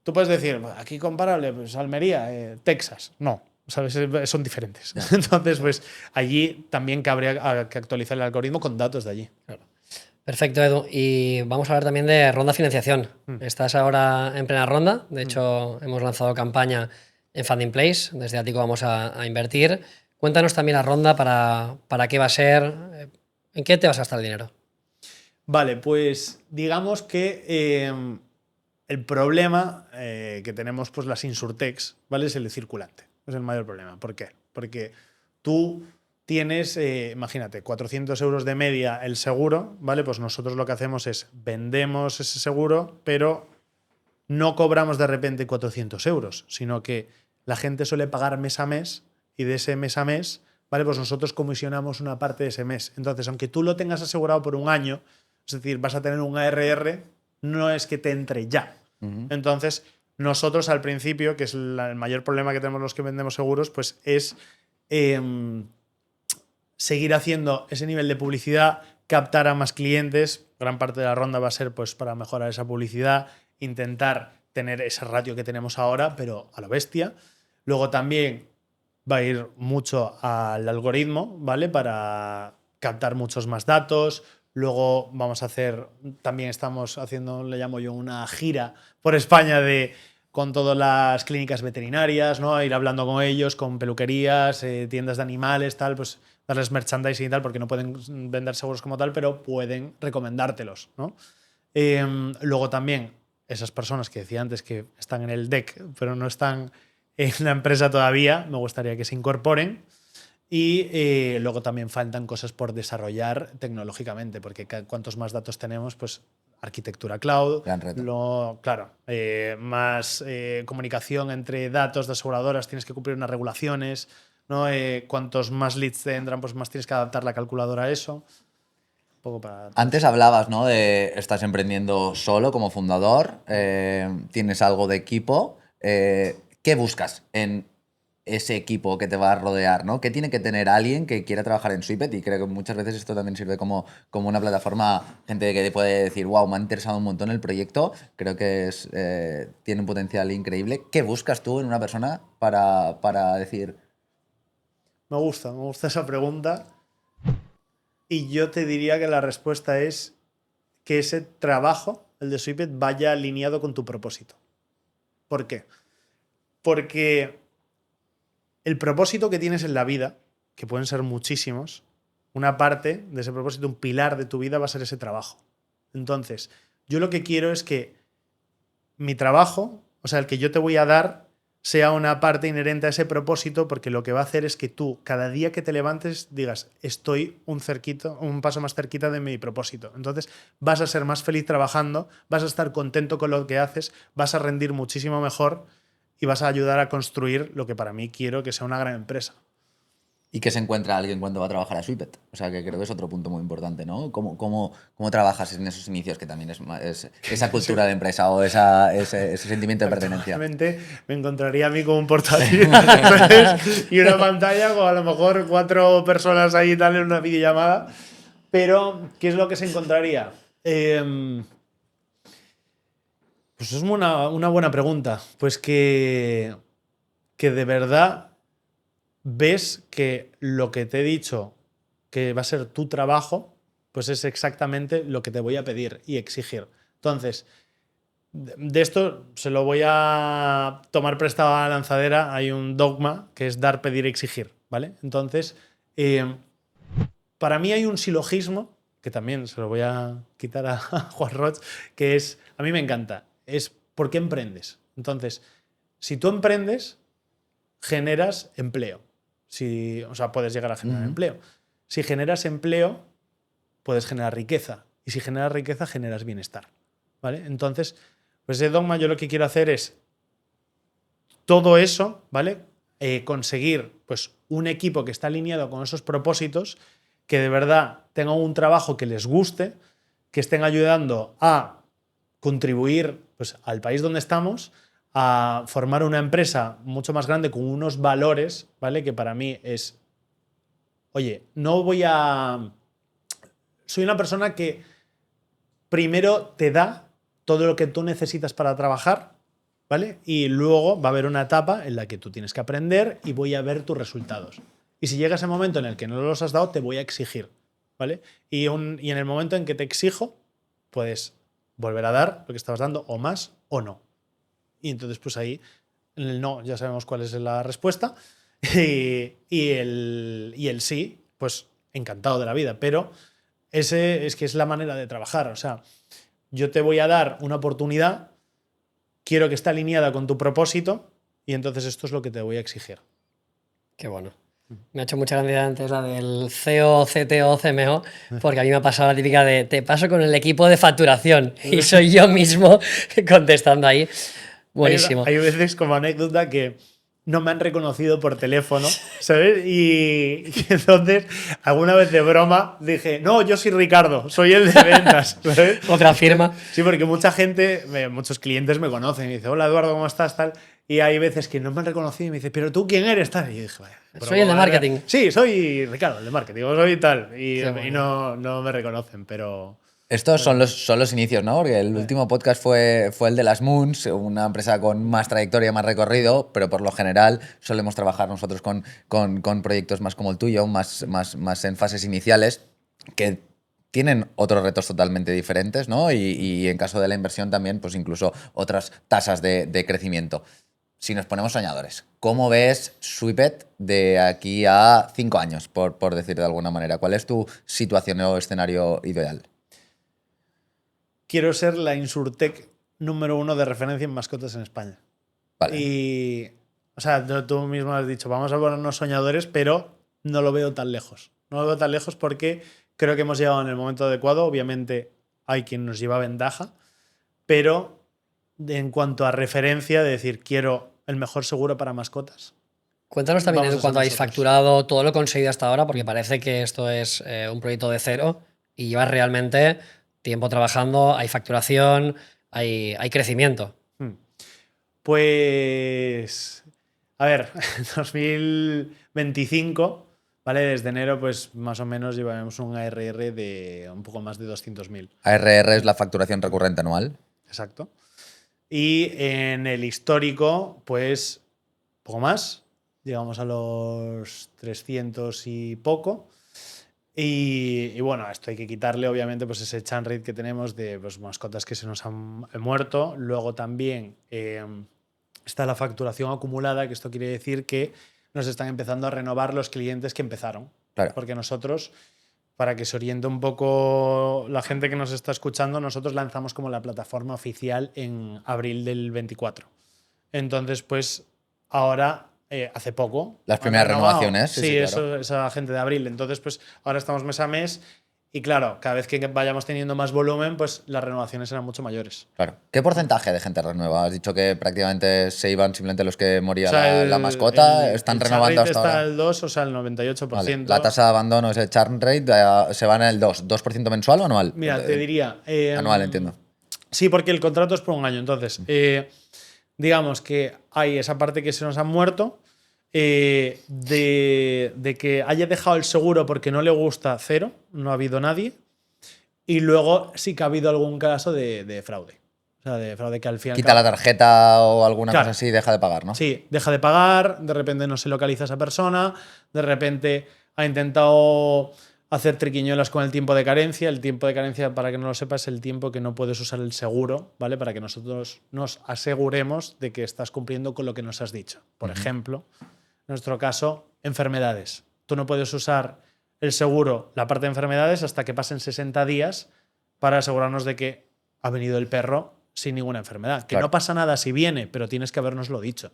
tú puedes decir, aquí comparable, pues Almería, Texas. No, ¿sabes? Son diferentes. Entonces, pues allí también habría que actualizar el algoritmo con datos de allí. Claro. Perfecto, Edu. Y vamos a hablar también de ronda financiación. Estás ahora en plena ronda. De hecho, hemos lanzado campaña en Funding Place. Desde Ático vamos a invertir. Cuéntanos también la ronda, para qué va a ser, en qué te vas a gastar el dinero. Vale, pues digamos que el problema que tenemos pues las Insurtechs, ¿vale? Es el circulante. Es el mayor problema. ¿Por qué? Porque tú tienes, imagínate, 400 euros de media el seguro, ¿vale? Pues nosotros lo que hacemos es vendemos ese seguro, pero no cobramos de repente 400 euros, sino que la gente suele pagar mes a mes y de ese mes a mes, ¿vale? Pues nosotros comisionamos una parte de ese mes. Entonces, aunque tú lo tengas asegurado por un año, es decir, vas a tener un ARR, no es que te entre ya. Entonces, nosotros al principio, que es el mayor problema que tenemos los que vendemos seguros, pues es seguir haciendo ese nivel de publicidad, captar a más clientes. Gran parte de la ronda va a ser pues, para mejorar esa publicidad, intentar tener ese ratio que tenemos ahora, pero a la bestia. Luego también va a ir mucho al algoritmo, ¿vale? Para captar muchos más datos. Luego vamos a hacer, también estamos haciendo, le llamo yo, una gira por España con todas las clínicas veterinarias, ¿no? Ir hablando con ellos, con peluquerías, tiendas de animales, tal, pues darles merchandising y tal, porque no pueden vender seguros como tal, pero pueden recomendártelos, ¿no? Luego también esas personas que decía antes que están en el deck, pero no están en la empresa todavía, me gustaría que se incorporen. Y luego también faltan cosas por desarrollar tecnológicamente, porque cuantos más datos tenemos, pues arquitectura cloud, Gran reto. claro, más comunicación entre datos de aseguradoras, tienes que cumplir unas regulaciones, ¿no? Cuantos más leads te entran, pues más tienes que adaptar la calculadora a eso. Un poco para... Antes hablabas, ¿no? De estás emprendiendo solo como fundador, tienes algo de equipo. ¿Qué buscas en ese equipo que te va a rodear, ¿no? ¿Qué tiene que tener alguien que quiera trabajar en Sweepet? Y creo que muchas veces esto también sirve como una plataforma, gente que puede decir, wow, me ha interesado un montón el proyecto, creo que tiene un potencial increíble. ¿Qué buscas tú en una persona para decir? Me gusta esa pregunta. Y yo te diría que la respuesta es que ese trabajo, el de Sweepet, vaya alineado con tu propósito. ¿Por qué? Porque el propósito que tienes en la vida, que pueden ser muchísimos, una parte de ese propósito, un pilar de tu vida va a ser ese trabajo. Entonces, yo lo que quiero es que mi trabajo, o sea, el que yo te voy a dar, sea una parte inherente a ese propósito, porque lo que va a hacer es que tú, cada día que te levantes, digas, estoy un paso más cerquita de mi propósito. Entonces, vas a ser más feliz trabajando, vas a estar contento con lo que haces, vas a rendir muchísimo mejor y vas a ayudar a construir lo que para mí quiero que sea una gran empresa. ¿Y qué se encuentra alguien cuando va a trabajar a Sweepet? O sea, que creo que es otro punto muy importante, ¿no? ¿Cómo trabajas en esos inicios, que también es esa cultura de empresa o ese sentimiento de pertenencia? Realmente me encontraría a mí con un portátil y una pantalla con a lo mejor 4 personas ahí y tal en una videollamada. Pero, ¿qué es lo que se encontraría? Pues es una buena pregunta. Pues que de verdad ves que lo que te he dicho que va a ser tu trabajo, pues es exactamente lo que te voy a pedir y exigir. Entonces, de esto se lo voy a tomar prestado a la lanzadera. Hay un dogma que es dar, pedir, exigir, ¿vale? Entonces, para mí hay un silogismo, que también se lo voy a quitar a Juan Roch, que es, a mí me encanta, es ¿por qué emprendes? Entonces, si tú emprendes, generas empleo. O sea, puedes llegar a generar empleo. Si generas empleo, puedes generar riqueza. Y si generas riqueza, generas bienestar, ¿vale? Entonces, pues ese dogma yo lo que quiero hacer es todo eso, ¿vale? Conseguir pues, un equipo que está alineado con esos propósitos, que de verdad tengan un trabajo que les guste, que estén ayudando a contribuir pues, al país donde estamos, a formar una empresa mucho más grande con unos valores, ¿vale? Que para mí es, oye, soy una persona que primero te da todo lo que tú necesitas para trabajar, ¿vale? Y luego va a haber una etapa en la que tú tienes que aprender y voy a ver tus resultados. Y si llega ese momento en el que no los has dado, te voy a exigir, ¿vale? Y en el momento en que te exijo, puedes volver a dar lo que estabas dando, o más o no. Y entonces, pues ahí, en el no ya sabemos cuál es la respuesta. Y el sí, pues encantado de la vida. Pero ese es que es la manera de trabajar. O sea, yo te voy a dar una oportunidad, quiero que esté alineada con tu propósito y entonces esto es lo que te voy a exigir. Qué bueno. Me ha hecho mucha gracia antes la del CEO, CTO, CMO, porque a mí me ha pasado la típica de te paso con el equipo de facturación y soy yo mismo contestando ahí. Buenísimo. Hay veces como anécdota que no me han reconocido por teléfono, ¿sabes? Y entonces, alguna vez de broma, dije, no, yo soy Ricardo, soy el de ventas, ¿sabes? Otra firma. Sí, porque mucha gente, muchos clientes me conocen y dicen, hola Eduardo, ¿cómo estás? Tal. Y hay veces que no me han reconocido y me dicen, ¿pero tú quién eres? Tal. Y yo dije, vaya. Soy el de marketing. Sí, soy Ricardo, el de marketing. O soy tal. Y bueno. no me reconocen, pero. Estos son los inicios, ¿no? Porque el último podcast fue el de las Moons, una empresa con más trayectoria, más recorrido, pero por lo general solemos trabajar nosotros con proyectos más como el tuyo, más en fases iniciales, que tienen otros retos totalmente diferentes, ¿no? Y en caso de la inversión también, pues incluso otras tasas de crecimiento. Si nos ponemos soñadores, ¿cómo ves Sweepet de aquí a 5 años, por decir de alguna manera? ¿Cuál es tu situación o escenario ideal? Quiero ser la Insurtech número 1 de referencia en mascotas en España. Vale. Y, o sea, tú mismo has dicho, vamos a ponernos soñadores, pero no lo veo tan lejos. No lo veo tan lejos porque creo que hemos llegado en el momento adecuado. Obviamente hay quien nos lleva ventaja, pero en cuanto a referencia, de decir, quiero el mejor seguro para mascotas. Cuéntanos también Vamos a en ser cuánto habéis nosotros. facturado, todo lo conseguido hasta ahora, porque parece que esto es un proyecto de cero y llevas realmente tiempo trabajando, hay facturación, hay crecimiento. Pues, a ver, 2025, ¿vale? Desde enero, pues más o menos llevaremos un ARR de un poco más de 200.000. ARR es la facturación recurrente anual. Exacto. Y en el histórico, pues, poco más. Llegamos a los 300 y poco. Y bueno, a esto hay que quitarle, obviamente, pues ese churn rate que tenemos de pues, mascotas que se nos han muerto. Luego también está la facturación acumulada, que esto quiere decir que nos están empezando a renovar los clientes que empezaron. Claro. Porque nosotros, para que se oriente un poco la gente que nos está escuchando, nosotros lanzamos como la plataforma oficial en abril del 24. Entonces, pues ahora, hace poco. Las primeras renovado. renovaciones, sí, claro. Eso, esa gente de abril. Entonces, pues ahora estamos mes a mes. Y claro, cada vez que vayamos teniendo más volumen, pues las renovaciones serán mucho mayores. Claro. ¿Qué porcentaje de gente renueva? Has dicho que prácticamente se iban simplemente los que moría O sea, la mascota. ¿Están renovando hasta está ahora? el 2, o sea, el 98%. Vale. La tasa de abandono, ese churn rate, se va en el 2% mensual o anual. Mira, te diría. Anual, entiendo. Sí, porque el contrato es por un año. Entonces, digamos que hay esa parte que se nos ha muerto. De que haya dejado el seguro porque no le gusta, cero, no ha habido nadie. Y luego sí que ha habido algún caso de fraude. O sea, de fraude que al final. Quita la tarjeta o alguna Claro. cosa así y deja de pagar, ¿no? Sí, deja de pagar, de repente no se localiza a esa persona, de repente ha intentado hacer triquiñuelas con el tiempo de carencia. El tiempo de carencia, para que no lo sepas, es el tiempo que no puedes usar el seguro, ¿vale? Para que nosotros nos aseguremos de que estás cumpliendo con lo que nos has dicho. Por ejemplo, en nuestro caso, enfermedades. Tú no puedes usar el seguro, la parte de enfermedades, hasta que pasen 60 días para asegurarnos de que ha venido el perro sin ninguna enfermedad. Que Claro. no pasa nada si viene, pero tienes que habernoslo dicho.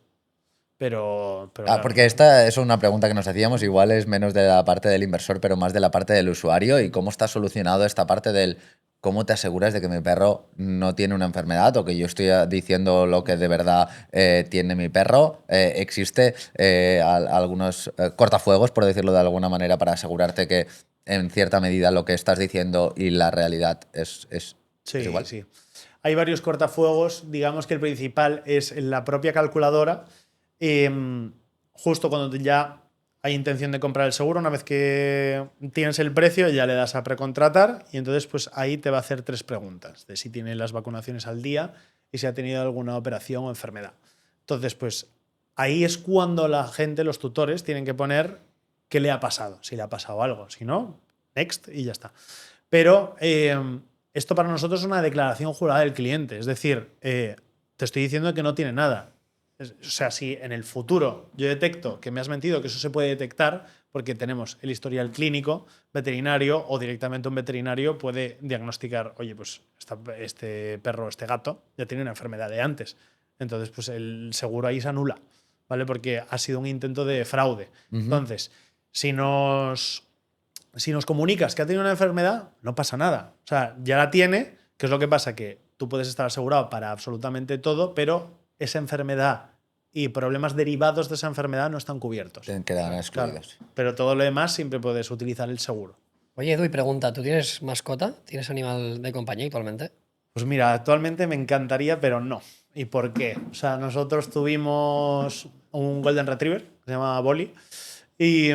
Pero claro, Porque esta es una pregunta que nos hacíamos, igual es menos de la parte del inversor, pero más de la parte del usuario y cómo está solucionado esta parte del cómo te aseguras de que mi perro no tiene una enfermedad o que yo estoy diciendo lo que de verdad tiene mi perro. Existe algunos cortafuegos, por decirlo de alguna manera, para asegurarte que en cierta medida lo que estás diciendo y la realidad es sí, igual. sí. Hay varios cortafuegos. Digamos que el principal es la propia calculadora. Justo cuando ya hay intención de comprar el seguro, una vez que tienes el precio, ya le das a precontratar y entonces pues ahí te va a hacer 3 preguntas de si tiene las vacunaciones al día y si ha tenido alguna operación o enfermedad. Entonces, pues ahí es cuando la gente, los tutores, tienen que poner qué le ha pasado, si le ha pasado algo. Si no, next y ya está. Pero esto para nosotros es una declaración jurada del cliente. Es decir, te estoy diciendo que no tiene nada. O sea, si en el futuro yo detecto que me has mentido, que eso se puede detectar porque tenemos el historial clínico, veterinario o directamente un veterinario puede diagnosticar, oye, pues este perro, este gato ya tiene una enfermedad de antes. Entonces, pues el seguro ahí se anula, ¿vale? Porque ha sido un intento de fraude. Entonces, si nos comunicas que ha tenido una enfermedad, no pasa nada. O sea, ya la tiene, que es lo que pasa, que tú puedes estar asegurado para absolutamente todo, pero esa enfermedad y problemas derivados de esa enfermedad no están cubiertos. Quedan excluidos. Claro, pero todo lo demás siempre puedes utilizar el seguro. Oye, Edu, y pregunta, ¿tú tienes mascota? ¿Tienes animal de compañía actualmente? Pues mira, actualmente me encantaría, pero no. ¿Y por qué? O sea, nosotros tuvimos un Golden Retriever, que se llama Bolly, y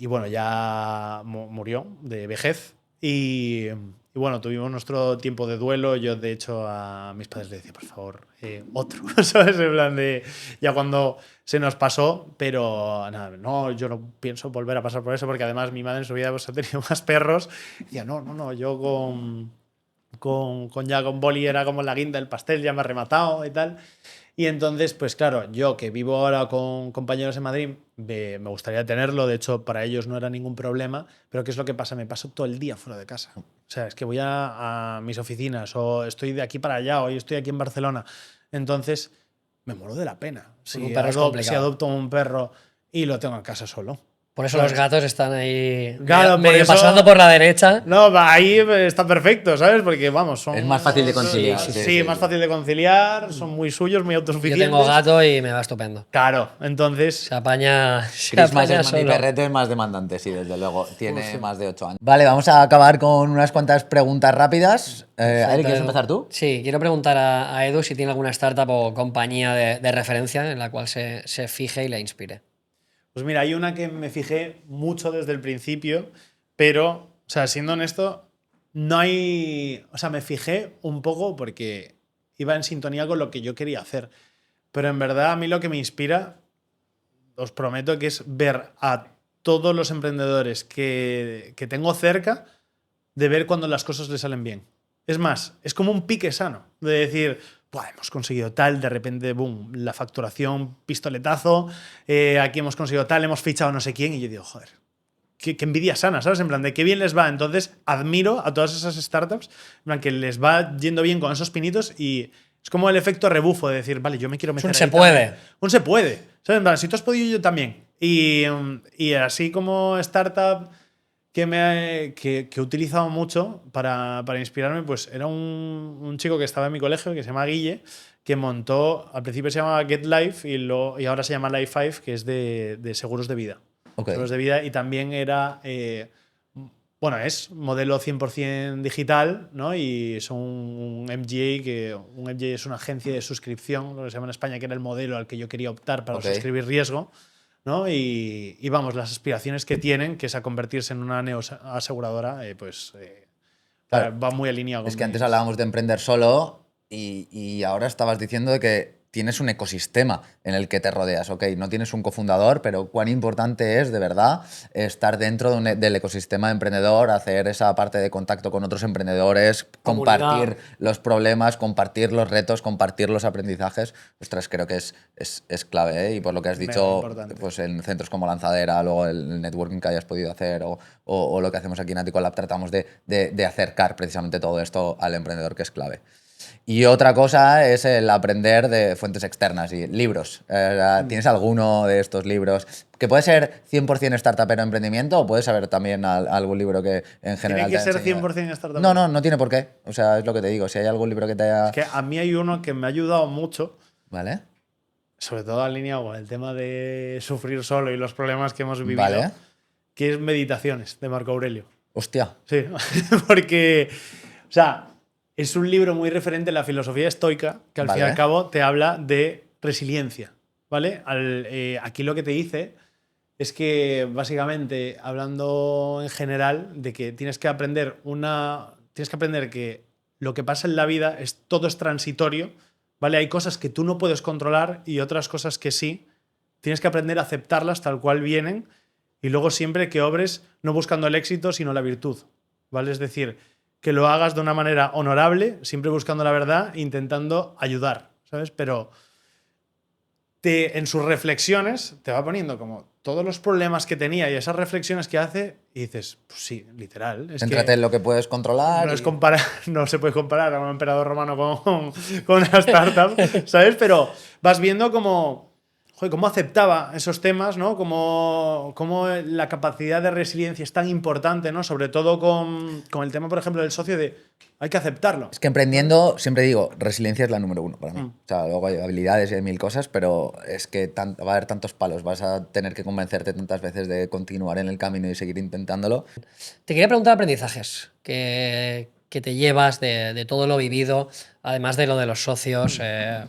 bueno, ya murió de vejez. Y bueno, tuvimos nuestro tiempo de duelo. Yo, de hecho, a mis padres les decía, por favor, otro. ¿Sabes? En plan de. Ya cuando se nos pasó, pero nada, no, yo no pienso volver a pasar por eso, porque además mi madre en su vida pues, ha tenido más perros. Y decía, no, yo con Bolly era como la guinda del pastel, ya me ha rematado y tal. Y entonces, pues claro, yo que vivo ahora con compañeros en Madrid, me gustaría tenerlo. De hecho, para ellos no era ningún problema. Pero ¿qué es lo que pasa? Me paso todo el día fuera de casa. O sea, es que voy a mis oficinas o estoy de aquí para allá, hoy estoy aquí en Barcelona. Entonces, me muero de la pena. Un perro es complicado. Si adopto un perro y lo tengo en casa solo. Por eso los gatos están ahí Claro, medio por eso- pasando por la derecha. No, ahí está perfecto, ¿sabes? Porque vamos, son. Es más fácil de conciliar. Sí, más fácil de conciliar, son muy suyos, muy Yo autosuficientes. tengo gato y me va estupendo. Claro, entonces. Se apaña, se Christmas apaña es mi solo. perrete es más demandante, sí, desde luego. Tiene más de 8 años. Vale, vamos a acabar con unas cuantas preguntas rápidas. Ari, ¿quieres Edu. empezar tú? Sí, quiero preguntar a Edu si tiene alguna startup o compañía de referencia en la cual se fije y le inspire. Pues mira, hay una que me fijé mucho desde el principio, pero, o sea, siendo honesto, no hay. O sea, me fijé un poco porque iba en sintonía con lo que yo quería hacer. Pero en verdad, a mí lo que me inspira, os prometo que es ver a todos los emprendedores que tengo cerca, de ver cuando las cosas le salen bien. Es más, es como un pique sano, de decir, "Buah, hemos conseguido tal, de repente, boom, la facturación, pistoletazo, aquí hemos conseguido tal, hemos fichado no sé quién", y yo digo, joder, qué envidia sana, ¿sabes? En plan, de qué bien les va. Entonces, admiro a todas esas startups, en plan, que les va yendo bien con esos pinitos y es como el efecto rebufo de decir, vale, yo me quiero meter Un se ahí puede. también. Un se puede. ¿Sabes? En plan, si tú has podido, yo también. Y así como startup que he utilizado mucho para inspirarme, pues era un chico que estaba en mi colegio, que se llama Guille, que montó, al principio se llamaba Get Life y ahora se llama Life 5, que es de seguros de vida. Ok. Seguros de vida, y también era, bueno, es modelo 100% digital, ¿no? Y son un MGA, que un MGA es una agencia de suscripción, lo que se llama en España, que era el modelo al que yo quería optar para Ok. suscribir riesgo, ¿no? Y vamos, las aspiraciones que tienen, que es a convertirse en una neoaseguradora, Claro. va muy alineado con Es que antes mis- hablábamos de emprender solo y ahora estabas diciendo de que tienes un ecosistema en el que te rodeas. Ok, no tienes un cofundador, pero cuán importante es de verdad estar dentro del ecosistema emprendedor, hacer esa parte de contacto con otros emprendedores, Comunidad. compartir los problemas, compartir los retos, compartir los aprendizajes. Ostras, creo que es clave, ¿eh? Y por lo que has Mega dicho, importante. pues en centros como Lanzadera, luego el networking que hayas podido hacer o lo que hacemos aquí en Ático Lab, tratamos de acercar precisamente todo esto al emprendedor, que es clave. Y otra cosa es el aprender de fuentes externas y libros. ¿Tienes alguno de estos libros que puede ser 100% startup en emprendimiento o puedes saber también algún libro que en general ¿Tiene que te ser enseñe? 100% startup? No tiene por qué. O sea, es lo que te digo. Si hay algún libro que te haya... Es que a mí hay uno que me ha ayudado mucho, ¿Vale? sobre todo alineado con el tema de sufrir solo y los problemas que hemos vivido, Vale. que es Meditaciones, de Marco Aurelio. Hostia. Sí, porque, o sea, es un libro muy referente en la filosofía estoica, que al fin y Vale. al cabo te habla de resiliencia, ¿vale? Aquí lo que te dice es que, básicamente, hablando en general, de que tienes que aprender que lo que pasa en la vida todo es transitorio, ¿vale? Hay cosas que tú no puedes controlar y otras cosas que sí. Tienes que aprender a aceptarlas tal cual vienen y luego siempre que obres no buscando el éxito, sino la virtud, ¿vale? Es decir, que lo hagas de una manera honorable, siempre buscando la verdad, intentando ayudar, ¿sabes? Pero en sus reflexiones te va poniendo como todos los problemas que tenía y esas reflexiones que hace y dices, pues sí, literal. Es Céntrate que en lo que puedes controlar. no se puede comparar a un emperador romano con una startup, ¿sabes? Pero vas viendo cómo aceptaba esos temas, ¿no? Cómo la capacidad de resiliencia es tan importante, ¿no? Sobre todo con el tema, por ejemplo, del socio de hay que aceptarlo. Es que emprendiendo, siempre digo, resiliencia es la número uno para mí. Mm. O sea, luego hay habilidades y hay mil cosas, pero es que va a haber tantos palos, vas a tener que convencerte tantas veces de continuar en el camino y seguir intentándolo. Te quería preguntar aprendizajes que que te llevas de todo lo vivido, además de lo de los socios, de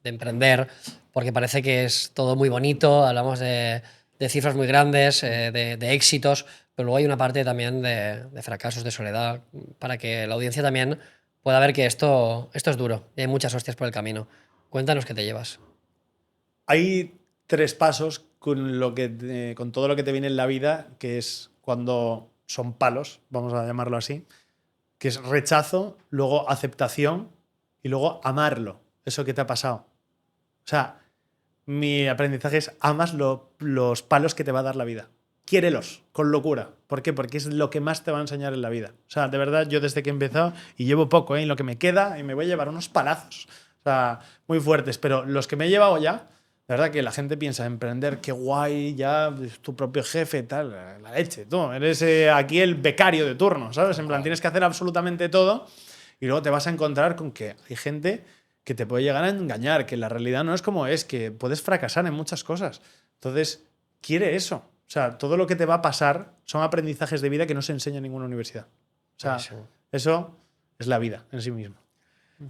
emprender, porque parece que es todo muy bonito, hablamos de cifras muy grandes, de éxitos, pero luego hay una parte también de fracasos, de soledad, para que la audiencia también pueda ver que esto es duro y hay muchas hostias por el camino. Cuéntanos qué te llevas. Hay 3 pasos con todo lo que te viene en la vida, que es cuando son palos, vamos a llamarlo así, que es rechazo, luego aceptación y luego amarlo, eso que te ha pasado. O sea, mi aprendizaje es amas los palos que te va a dar la vida. Quiérelos, con locura. ¿Por qué? Porque es lo que más te va a enseñar en la vida. O sea, de verdad, yo desde que he empezado, y llevo poco, en lo que me queda, y me voy a llevar unos palazos. O sea, muy fuertes. Pero los que me he llevado ya, de verdad que la gente piensa, emprender, qué guay, ya, tu propio jefe, tal, la leche. Tú eres aquí el becario de turno, ¿sabes? En plan, tienes que hacer absolutamente todo y luego te vas a encontrar con que hay gente que te puede llegar a engañar, que la realidad no es como es, que puedes fracasar en muchas cosas. Entonces, quiere eso. O sea, todo lo que te va a pasar son aprendizajes de vida que no se enseña en ninguna universidad. O sea, eso es la vida en sí mismo.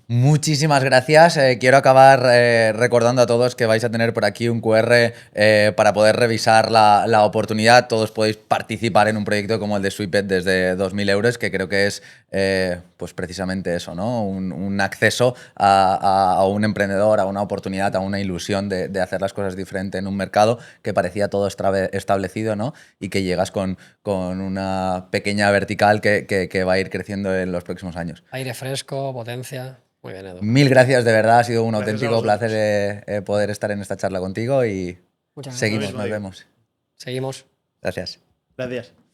Muchísimas gracias. Quiero acabar recordando a todos que vais a tener por aquí un QR para poder revisar la oportunidad. Todos podéis participar en un proyecto como el de Sweepet desde 2.000 euros, que creo que es pues precisamente eso, ¿no? Un acceso a un emprendedor, a una oportunidad, a una ilusión de hacer las cosas diferente en un mercado que parecía todo establecido, ¿no? Y que llegas con una pequeña vertical que va a ir creciendo en los próximos años. Aire fresco, potencia. Muy bien, Edu. Mil gracias, de verdad. Ha sido un Gracias auténtico placer poder estar en esta charla contigo y Muchas gracias. seguimos, Lo mismo nos digo. vemos. Seguimos. Gracias. Gracias.